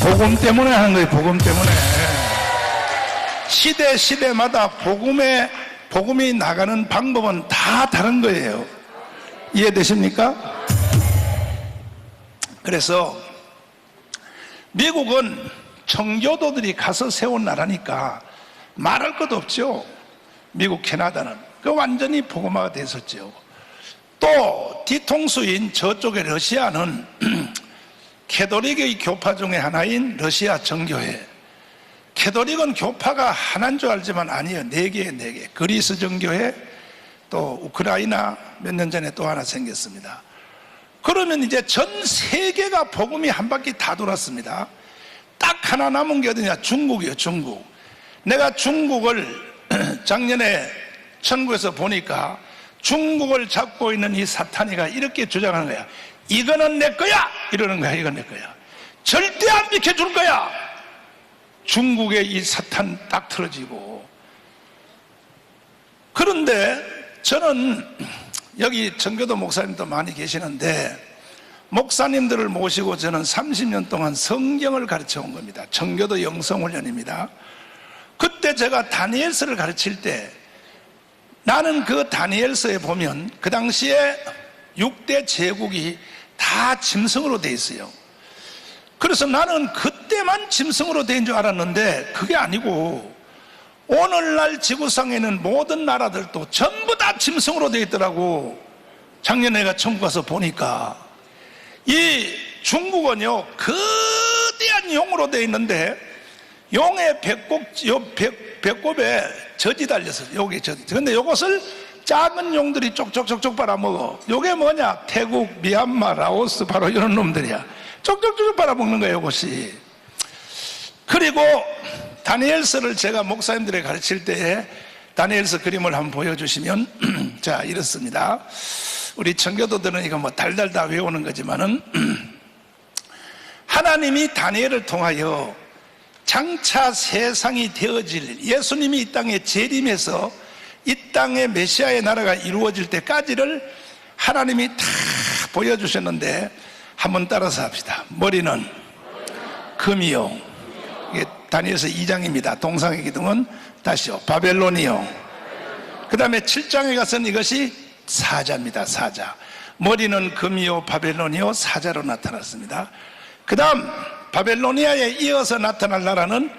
복음 때문에 하는 거예요. 복음 때문에. 시대마다 복음이 나가는 방법은 다 다른 거예요. 이해되십니까? 그래서 미국은 청교도들이 가서 세운 나라니까 말할 것도 없죠. 미국, 캐나다는 그 완전히 복음화가 됐었죠. 또 뒤통수인 저쪽의 러시아는 캐톨릭의 교파 중에 하나인 러시아 정교회. 캐톨릭은 교파가 하나인 줄 알지만 아니에요. 4개에 4개. 그리스 정교회, 또 우크라이나 몇 년 전에 또 하나 생겼습니다. 그러면 이제 전 세계가 복음이 한 바퀴 다 돌았습니다. 딱 하나 남은 게 어디냐? 중국이요, 중국. 내가 중국을 작년에 천국에서 보니까 중국을 잡고 있는 이 사탄이가 이렇게 주장하는 거야. 이거는 내 거야! 이러는 거야, 이건 내 거야. 절대 안 비켜줄 거야! 중국의 이 사탄 딱 틀어지고. 그런데 저는 여기 청교도 목사님도 많이 계시는데 목사님들을 모시고 저는 30년 동안 성경을 가르쳐 온 겁니다. 청교도 영성훈련입니다. 그때 제가 다니엘서를 가르칠 때 나는 그 다니엘서에 보면 그 당시에 6대 제국이 다 짐승으로 돼 있어요. 그래서 나는 그때만 짐승으로 된 줄 알았는데 그게 아니고 오늘날 지구상에는 모든 나라들도 전부 다 짐승으로 돼 있더라고. 작년에 내가 천국 가서 보니까 이 중국은요 거대한 용으로 돼 있는데 용의 배꼽에 젖이 달려서 여기 젖이. 근데 이것을 작은 용들이 쪽쪽쪽쪽 빨아먹어. 요게 뭐냐? 태국, 미얀마, 라오스 바로 이런 놈들이야. 쪽쪽쪽쪽 빨아먹는 거예요, 이것이. 그리고 다니엘서를 제가 목사님들에게 가르칠 때에 다니엘서 그림을 한번 보여주시면 자, 이렇습니다. 우리 청교도들은 이거 뭐 달달 다 외우는 거지만은 하나님이 다니엘을 통하여 장차 세상이 되어질 예수님이 이 땅에 재림해서 이 땅에 메시아의 나라가 이루어질 때까지를 하나님이 다 보여주셨는데 한번 따라서 합시다. 머리는 금이요. 이게 다니엘서 2장입니다. 동상의 기둥은 다시요. 바벨론이요. 그 다음에 7장에 가서는 이것이 사자입니다. 사자. 머리는 금이요. 바벨론이요. 사자로 나타났습니다. 그 다음 바벨로니아에 이어서 나타날 나라는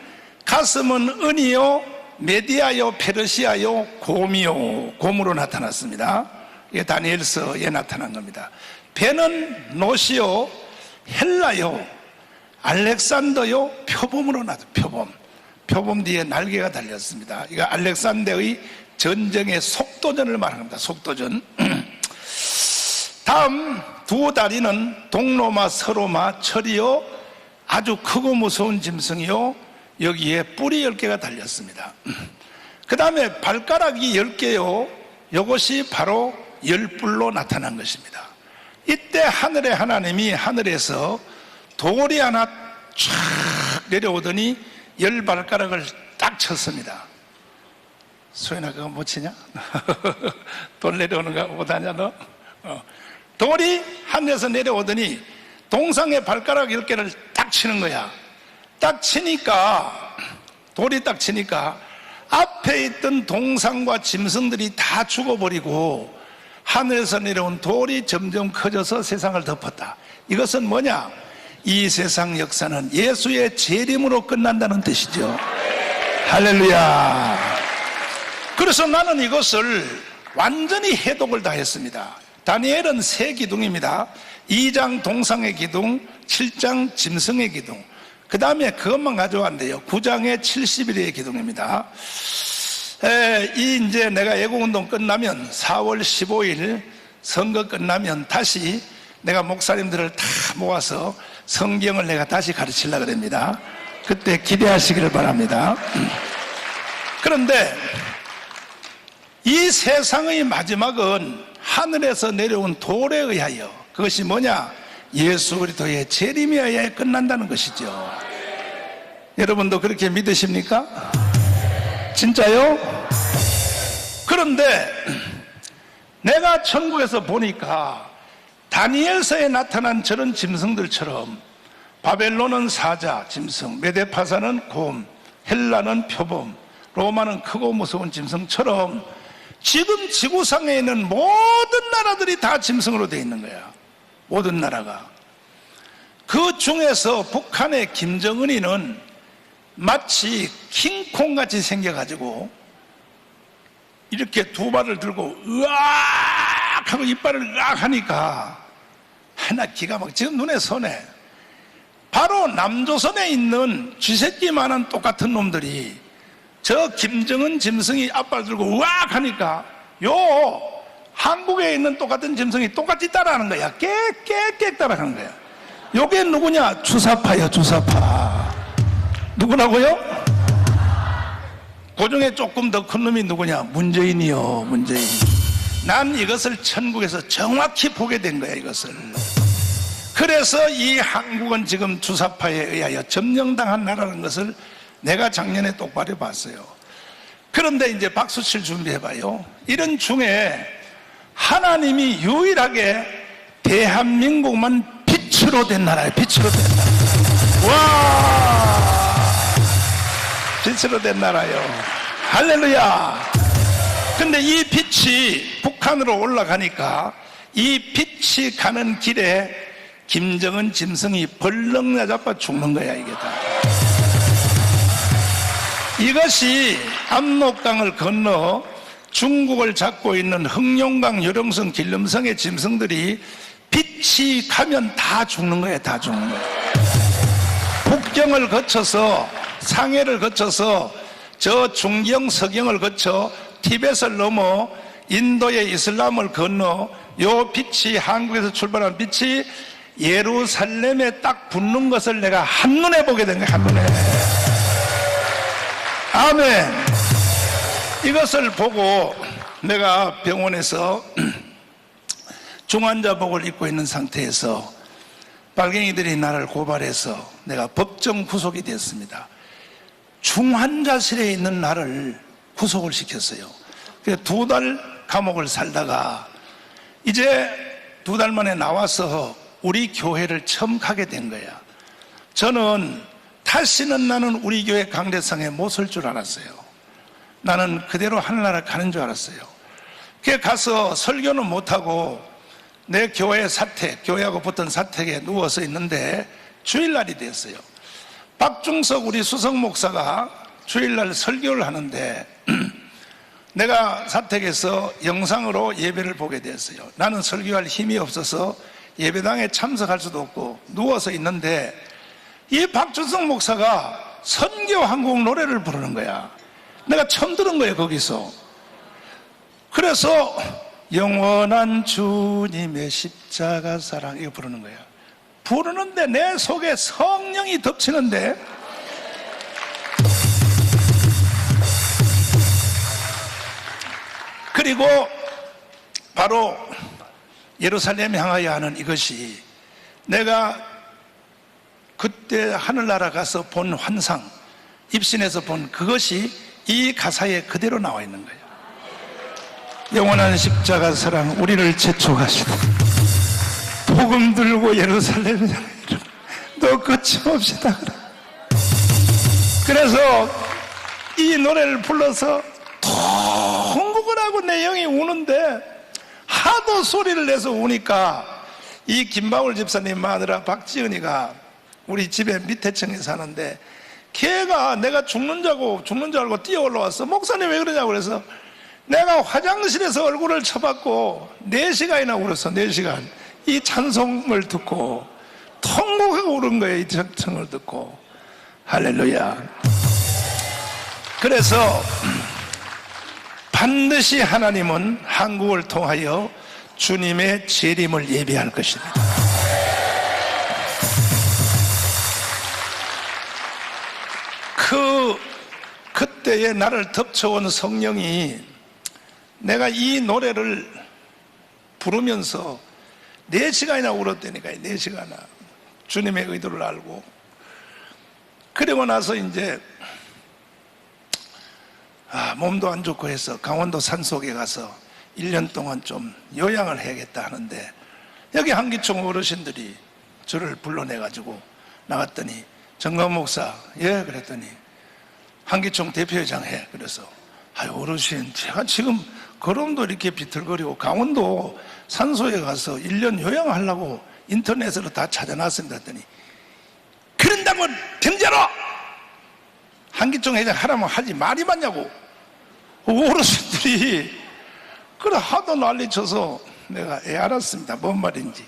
가슴은 은이요, 메디아요, 페르시아요, 곰이요. 곰으로 나타났습니다. 이게 다니엘서에 나타난 겁니다. 배는 노시요, 헬라요, 알렉산더요, 표범으로 나타났습니다. 표범. 표범 뒤에 날개가 달렸습니다. 이거 알렉산더의 전쟁의 속도전을 말합니다. 속도전. 다음 두 다리는 동로마, 서로마, 철이요, 아주 크고 무서운 짐승이요, 여기에 뿔이 10개가 달렸습니다. 그 다음에 발가락이 10개요. 이것이 바로 10뿔로 나타난 것입니다. 이때 하늘의 하나님이 하늘에서 돌이 하나 쫙 내려오더니 10발가락을 딱 쳤습니다. 소연아 그거 못 치냐? 돌 내려오는 거 못하냐 너? 돌이 하늘에서 내려오더니 동상의 발가락 10개를 딱 치는 거야. 딱 치니까 돌이 딱 치니까 앞에 있던 동상과 짐승들이 다 죽어버리고 하늘에서 내려온 돌이 점점 커져서 세상을 덮었다. 이것은 뭐냐? 이 세상 역사는 예수의 재림으로 끝난다는 뜻이죠. 할렐루야. 그래서 나는 이것을 완전히 해독을 다 했습니다. 다니엘은 세 기둥입니다. 2장 동상의 기둥, 7장 짐승의 기둥, 그 다음에 그것만 가져왔는데요 9장의 70일의 기둥입니다. 이제 내가 애국운동 끝나면 4월 15일 선거 끝나면 다시 내가 목사님들을 다 모아서 성경을 내가 다시 가르치려고 합니다. 그때 기대하시기를 바랍니다. 그런데 이 세상의 마지막은 하늘에서 내려온 돌에 의하여, 그것이 뭐냐? 예수 그리스도의 재림에 의해 끝난다는 것이죠. 여러분도 그렇게 믿으십니까? 진짜요? 그런데 내가 천국에서 보니까 다니엘서에 나타난 저런 짐승들처럼 바벨론은 사자, 짐승, 메데파사는 곰, 헬라는 표범, 로마는 크고 무서운 짐승처럼 지금 지구상에 있는 모든 나라들이 다 짐승으로 되어 있는 거야. 모든 나라가. 그 중에서 북한의 김정은이는 마치 킹콩같이 생겨가지고 이렇게 두 발을 들고 으악 하고 이빨을 으악 하니까 하나 기가 막 지금 눈에 선해. 바로 남조선에 있는 쥐새끼만한 똑같은 놈들이 저 김정은 짐승이 앞발 들고 으악 하니까 요 한국에 있는 똑같은 짐승이 똑같이 따라하는 거야. 깨깨깨 따라하는 거야. 요게 누구냐? 주사파야, 주사파. 누구라고요? 그 중에 조금 더 큰 놈이 누구냐? 문재인이요. 문재인. 난 이것을 천국에서 정확히 보게 된 거야, 이것을. 그래서 이 한국은 지금 주사파에 의하여 점령당한 나라라는 것을 내가 작년에 똑바로 봤어요. 그런데 이제 박수칠 준비해봐요. 이런 중에 하나님이 유일하게 대한민국만 빛으로 된 나라예요. 빛으로 된 나라. 와! 빛으로 된 나라요. 할렐루야! 근데 이 빛이 북한으로 올라가니까 이 빛이 가는 길에 김정은 짐승이 벌렁 나자빠 죽는 거야, 이게 다. 이것이 압록강을 건너 중국을 잡고 있는 흑룡강, 요령성, 길름성의 짐승들이 빛이 가면 다 죽는 거야, 다 죽는 거야. 북경을 거쳐서, 상해를 거쳐서, 저 중경, 서경을 거쳐 티벳을 넘어 인도의 이슬람을 건너 요 빛이, 한국에서 출발한 빛이 예루살렘에 딱 붙는 것을 내가 한눈에 보게 된 거야, 한눈에. 아멘. 이것을 보고 내가 병원에서 중환자복을 입고 있는 상태에서 빨갱이들이 나를 고발해서 내가 법정 구속이 됐습니다. 중환자실에 있는 나를 구속을 시켰어요. 그래서 2달 감옥을 살다가 이제 2달 만에 나와서 우리 교회를 처음 가게 된 거야. 저는 다시는 나는 우리 교회 강대상에 못 설 줄 알았어요. 나는 그대로 하늘나라 가는 줄 알았어요. 그래 가서 설교는 못하고 내 교회 사택, 교회하고 붙은 사택에 누워서 있는데 주일날이 됐어요. 박중석 우리 수석 목사가 주일날 설교를 하는데 내가 사택에서 영상으로 예배를 보게 됐어요. 나는 설교할 힘이 없어서 예배당에 참석할 수도 없고 누워서 있는데 이 박준성 목사가 선교 한국 노래를 부르는 거야. 내가 처음 들은 거예요, 거기서. 그래서 영원한 주님의 십자가 사랑 이거 부르는 거야. 부르는데 내 속에 성령이 덮치는데 그리고 바로 예루살렘 향하여 하는 이것이 내가 그때 하늘나라 가서 본 환상, 입신에서 본 그것이 이 가사에 그대로 나와 있는 거예요. 영원한 십자가 사랑 우리를 재촉하시고 복음 들고 예루살렘 향해 너 거침없이 다가라. 그래서 이 노래를 불러서 통곡을 하고 내 영이 우는데 하도 소리를 내서 우니까 이 김방울 집사님 마누라 박지은이가 우리 집에 밑에 층에 사는데 걔가 내가 죽는 줄 알고 뛰어 올라왔어. 목사님 왜 그러냐고 그래서 내가 화장실에서 얼굴을 쳐박고 4시간이나 울었어. 4시간 이 찬송을 듣고 통곡하고 울은 거예요. 이 찬송을 듣고. 할렐루야. 그래서 반드시 하나님은 한국을 통하여 주님의 재림을 예비할 것입니다. 그때에 나를 덮쳐온 성령이 내가 이 노래를 부르면서 4시간이나 울었다니까요. 4시간이나 주님의 의도를 알고. 그리고 나서 이제 몸도 안 좋고 해서 강원도 산속에 가서 1년 동안 좀 요양을 해야겠다 하는데 여기 한기총 어르신들이 저를 불러내가지고 나갔더니 정강 목사, 예, 그랬더니 한기총 대표회장 해. 그래서 어르신 제가 지금 걸음도 이렇게 비틀거리고 강원도 산소에 가서 1년 요양하려고 인터넷으로 다 찾아놨습니다 했더니 그런다고 병자로 한기총 회장 하라면 하지 말이 많냐고 어르신들이 그래 하도 난리쳐서 내가 알았습니다. 뭔 말인지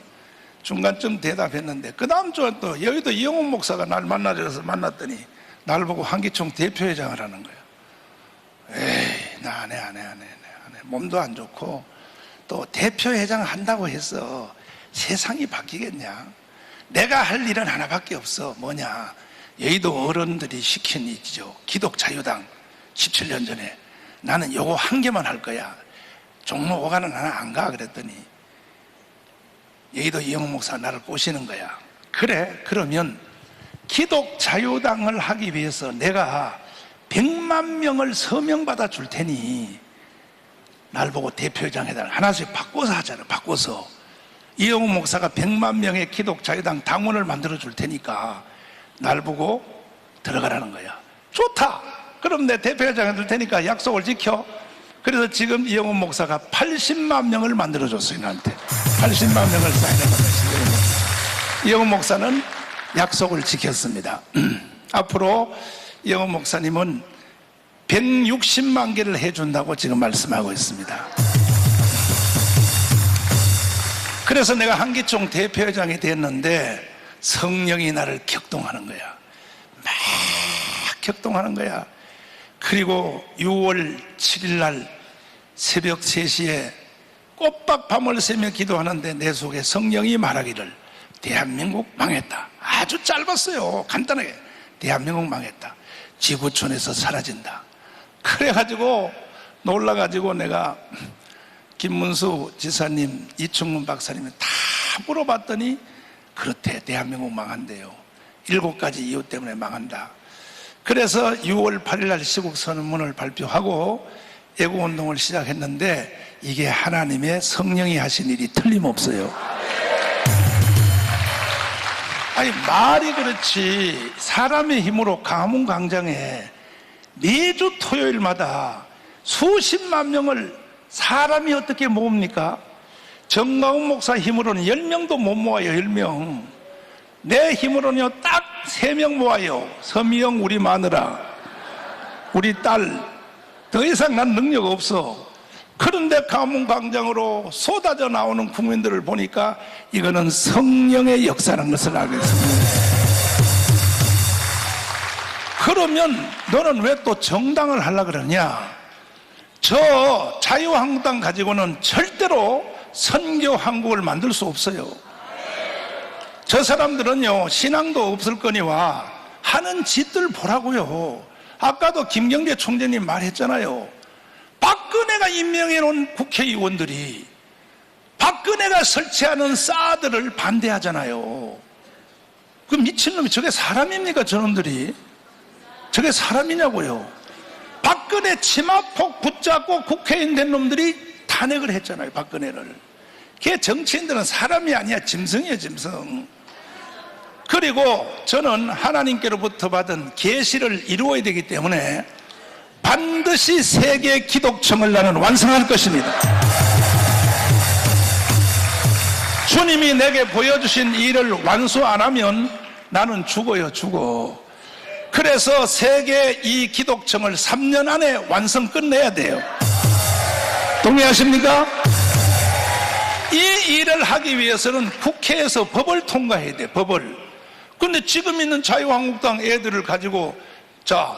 중간쯤 대답했는데 그 다음 주에 또 여의도 이영훈 목사가 날 만나려서 만났더니 날 보고 한기총 대표회장을 하는 거야. 에이 나 안 해. 몸도 안 좋고 또 대표회장 한다고 해서 세상이 바뀌겠냐. 내가 할 일은 하나밖에 없어. 뭐냐, 여의도 어른들이 시킨 이죠. 기독자유당 17년 전에 나는 요거 한 개만 할 거야. 종로 5가는 나는 안 가. 그랬더니 여의도 이영호 목사 나를 꼬시는 거야. 그래, 그러면 기독자유당을 하기 위해서 내가 100만 명을 서명받아 줄 테니 날 보고 대표회장 해달라. 하나씩 바꿔서 하잖아. 바꿔서 이영호 목사가 100만 명의 기독자유당 당원을 만들어 줄 테니까 날 보고 들어가라는 거야. 좋다. 그럼 내 대표회장 해줄 테니까 약속을 지켜. 그래서 지금 이영호 목사가 80만 명을 만들어 줬어요. 나한테 80만 명을 사인해 줬어요. 이영호 목사는 약속을 지켰습니다. 앞으로 이영호 목사님은 160만 개를 해준다고 지금 말씀하고 있습니다. 그래서 내가 한기총 대표회장이 됐는데 성령이 나를 격동하는 거야. 막 격동하는 거야. 그리고 6월 7일 날 새벽 3시에 꼬박 밤을 새며 기도하는데 내 속에 성령이 말하기를 대한민국 망했다. 아주 짧았어요. 간단하게. 대한민국 망했다. 지구촌에서 사라진다. 그래가지고 놀라가지고 내가 김문수 지사님, 이충문 박사님 다 물어봤더니 그렇대. 대한민국 망한대요. 7가지 이유 때문에 망한다. 그래서 6월 8일 날 시국 선언문을 발표하고 애국운동을 시작했는데 이게 하나님의 성령이 하신 일이 틀림없어요. 아니 말이 그렇지 사람의 힘으로 강화문 광장에 매주 토요일마다 수십만 명을 사람이 어떻게 모읍니까? 정광훈 목사 힘으로는 10명도 못 모아요. 10명. 내 힘으로는요 딱 3명 모아요. 서미영 우리 마누라, 우리 딸. 더 이상 난 능력 없어. 그런데 강화문 광장으로 쏟아져 나오는 국민들을 보니까 이거는 성령의 역사라는 것을 알겠습니다. 그러면 너는 왜 또 정당을 하려고 그러냐? 저 자유한국당 가지고는 절대로 선교한국을 만들 수 없어요. 저 사람들은요 신앙도 없을 거니와 하는 짓들 보라고요. 아까도 김경재 총재님 말했잖아요. 박근혜가 임명해 놓은 국회의원들이 박근혜가 설치하는 사드를 반대하잖아요. 그 미친놈이 저게 사람입니까? 저놈들이 저게 사람이냐고요. 박근혜 치마폭 붙잡고 국회의원 된 놈들이 탄핵을 했잖아요. 박근혜를. 걔 정치인들은 사람이 아니야. 짐승이에요. 짐승. 그리고 저는 하나님께로부터 받은 계시를 이루어야 되기 때문에 반드시 세계 기독청을 나는 완성할 것입니다. 주님이 내게 보여주신 일을 완수 안 하면 나는 죽어요. 죽어. 그래서 세계 이 기독청을 3년 안에 완성 끝내야 돼요. 동의하십니까? 이 일을 하기 위해서는 국회에서 법을 통과해야 돼. 법을. 근데 지금 있는 자유한국당 애들을 가지고 자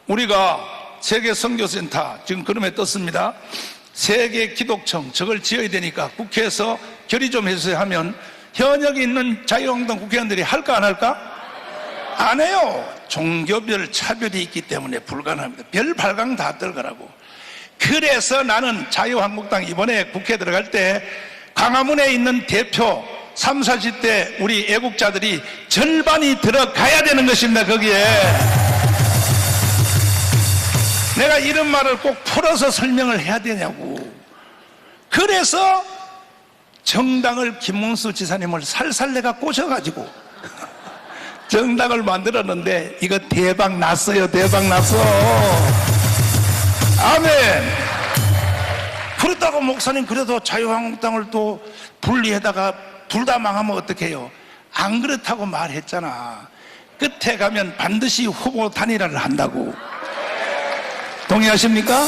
우리가 세계 선교센터 지금 그름에 떴습니다. 세계 기독청 저걸 지어야 되니까 국회에서 결의 좀 해주세요 하면 현역에 있는 자유한국당 국회의원들이 할까 안 할까? 안 해요. 종교별 차별이 있기 때문에 불가능합니다. 별 발광 다 떨거라고. 그래서 나는 자유한국당 이번에 국회 들어갈 때 광화문에 있는 대표 3, 40대 우리 애국자들이 절반이 들어가야 되는 것입니다. 거기에 내가 이런 말을 꼭 풀어서 설명을 해야 되냐고. 그래서 정당을 김문수 지사님을 살살 내가 꼬셔가지고 정당을 만들었는데 이거 대박 났어요. 대박 났어. 아멘. 그렇다고 목사님 그래도 자유한국당을 또 분리해다가 둘 다 망하면 어떡해요? 안 그렇다고 말했잖아. 끝에 가면 반드시 후보 단일화를 한다고. 동의하십니까?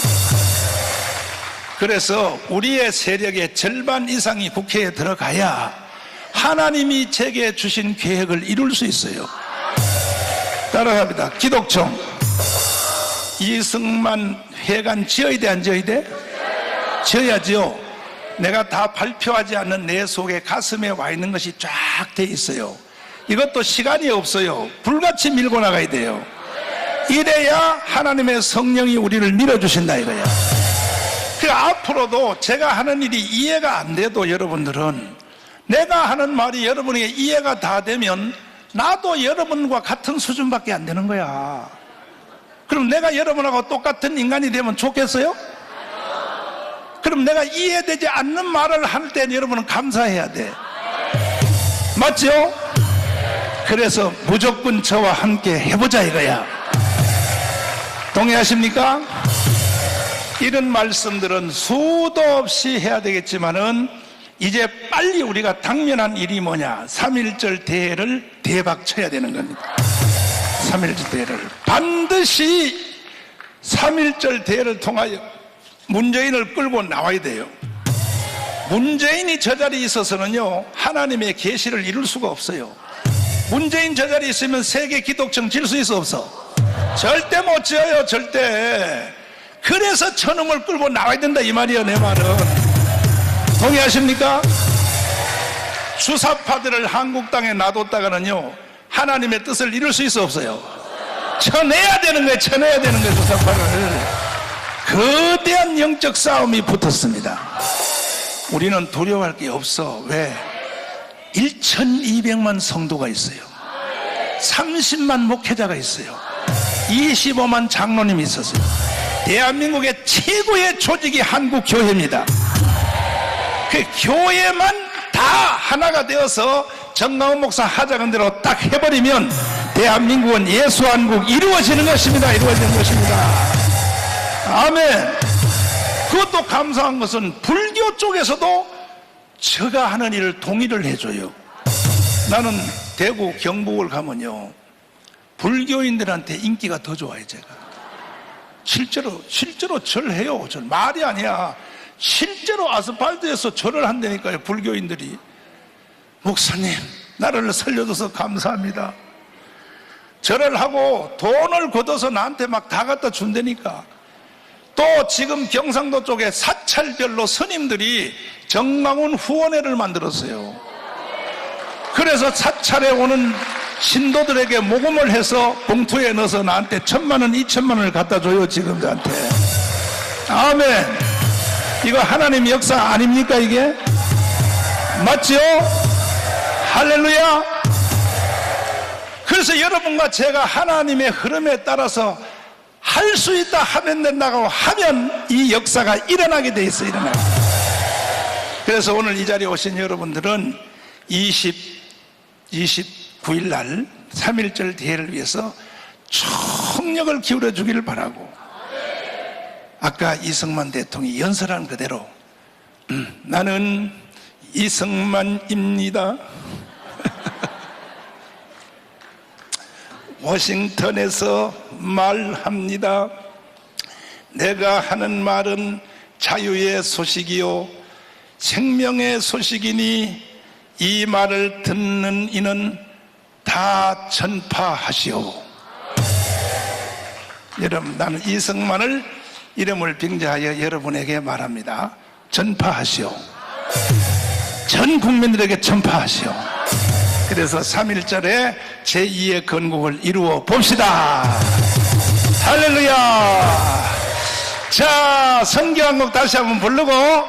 그래서 우리의 세력의 절반 이상이 국회에 들어가야 하나님이 제게 주신 계획을 이룰 수 있어요. 따라갑니다. 기독청 이승만 회관 지어야 돼 안 지어야 돼? 지어야죠. 내가 다 발표하지 않는 내 속에 가슴에 와 있는 것이 쫙 돼 있어요. 이것도 시간이 없어요. 불같이 밀고 나가야 돼요. 이래야 하나님의 성령이 우리를 밀어주신다 이거야. 그 앞으로도 제가 하는 일이 이해가 안 돼도 여러분들은, 내가 하는 말이 여러분에게 이해가 다 되면 나도 여러분과 같은 수준밖에 안 되는 거야. 그럼 내가 여러분하고 똑같은 인간이 되면 좋겠어요? 그럼 내가 이해되지 않는 말을 할 때 여러분은 감사해야 돼. 맞죠? 그래서 무조건 저와 함께 해보자 이거야. 동의하십니까? 이런 말씀들은 수도 없이 해야 되겠지만은 이제 빨리 우리가 당면한 일이 뭐냐? 3.1절 대회를 대박 쳐야 되는 겁니다. 3.1절 대회를 반드시 3.1절 대회를 통하여 문재인을 끌고 나와야 돼요. 문재인이 저 자리에 있어서는요, 하나님의 계시를 이룰 수가 없어요. 문재인 저 자리에 있으면 세계 기독청 질 수 있어 없어? 절대 못 지어요, 절대. 그래서 저놈을 끌고 나와야 된다 이 말이에요, 내 말은. 동의하십니까? 주사파들을 한국 땅에 놔뒀다가는요, 하나님의 뜻을 이룰 수 있어 없어요? 쳐내야 되는 거예요, 쳐내야 되는 거예요, 주사파를. 거대한 영적 싸움이 붙었습니다. 우리는 두려워할 게 없어. 왜? 1200만 성도가 있어요. 30만 목회자가 있어요. 25만 장로님이 있었어요. 대한민국의 최고의 조직이 한국교회입니다. 그 교회만 다 하나가 되어서 정강훈 목사 하자는 대로 딱 해버리면 대한민국은 예수한국 이루어지는 것입니다. 이루어지는 것입니다. 아멘. 그것도 감사한 것은 불교 쪽에서도 제가 하는 일을 동의를 해줘요. 나는 대구 경북을 가면요, 불교인들한테 인기가 더 좋아요. 제가 실제로 절해요. 절 말이 아니야. 실제로 아스팔트에서 절을 한다니까요. 불교인들이. 목사님, 나를 살려줘서 감사합니다. 절을 하고 돈을 걷어서 나한테 막 다 갖다 준다니까. 또 지금 경상도 쪽에 사찰별로 스님들이 정강훈 후원회를 만들었어요. 그래서 사찰에 오는 신도들에게 모금을 해서 봉투에 넣어서 나한테 1,000만 원, 2,000만 원을 갖다 줘요, 지금 저한테. 아멘. 이거 하나님 역사 아닙니까, 이게? 맞죠? 할렐루야. 그래서 여러분과 제가 하나님의 흐름에 따라서 할 수 있다 하면 된다고 하면 이 역사가 일어나게 돼 있어. 일어나게. 그래서 오늘 이 자리에 오신 여러분들은 29일 날 3.1절 대회를 위해서 총력을 기울여 주기를 바라고, 아까 이승만 대통령이 연설한 그대로 나는 이승만입니다. 워싱턴에서 말합니다. 내가 하는 말은 자유의 소식이요 생명의 소식이니 이 말을 듣는 이는 다 전파하시오. 여러분, 나는 이승만을 이름을 빙자하여 여러분에게 말합니다. 전파하시오. 전 국민들에게 전파하시오. 그래서 3.1절에 제2의 건국을 이루어 봅시다. 할렐루야. 자, 성경 한 곡 다시 한번 부르고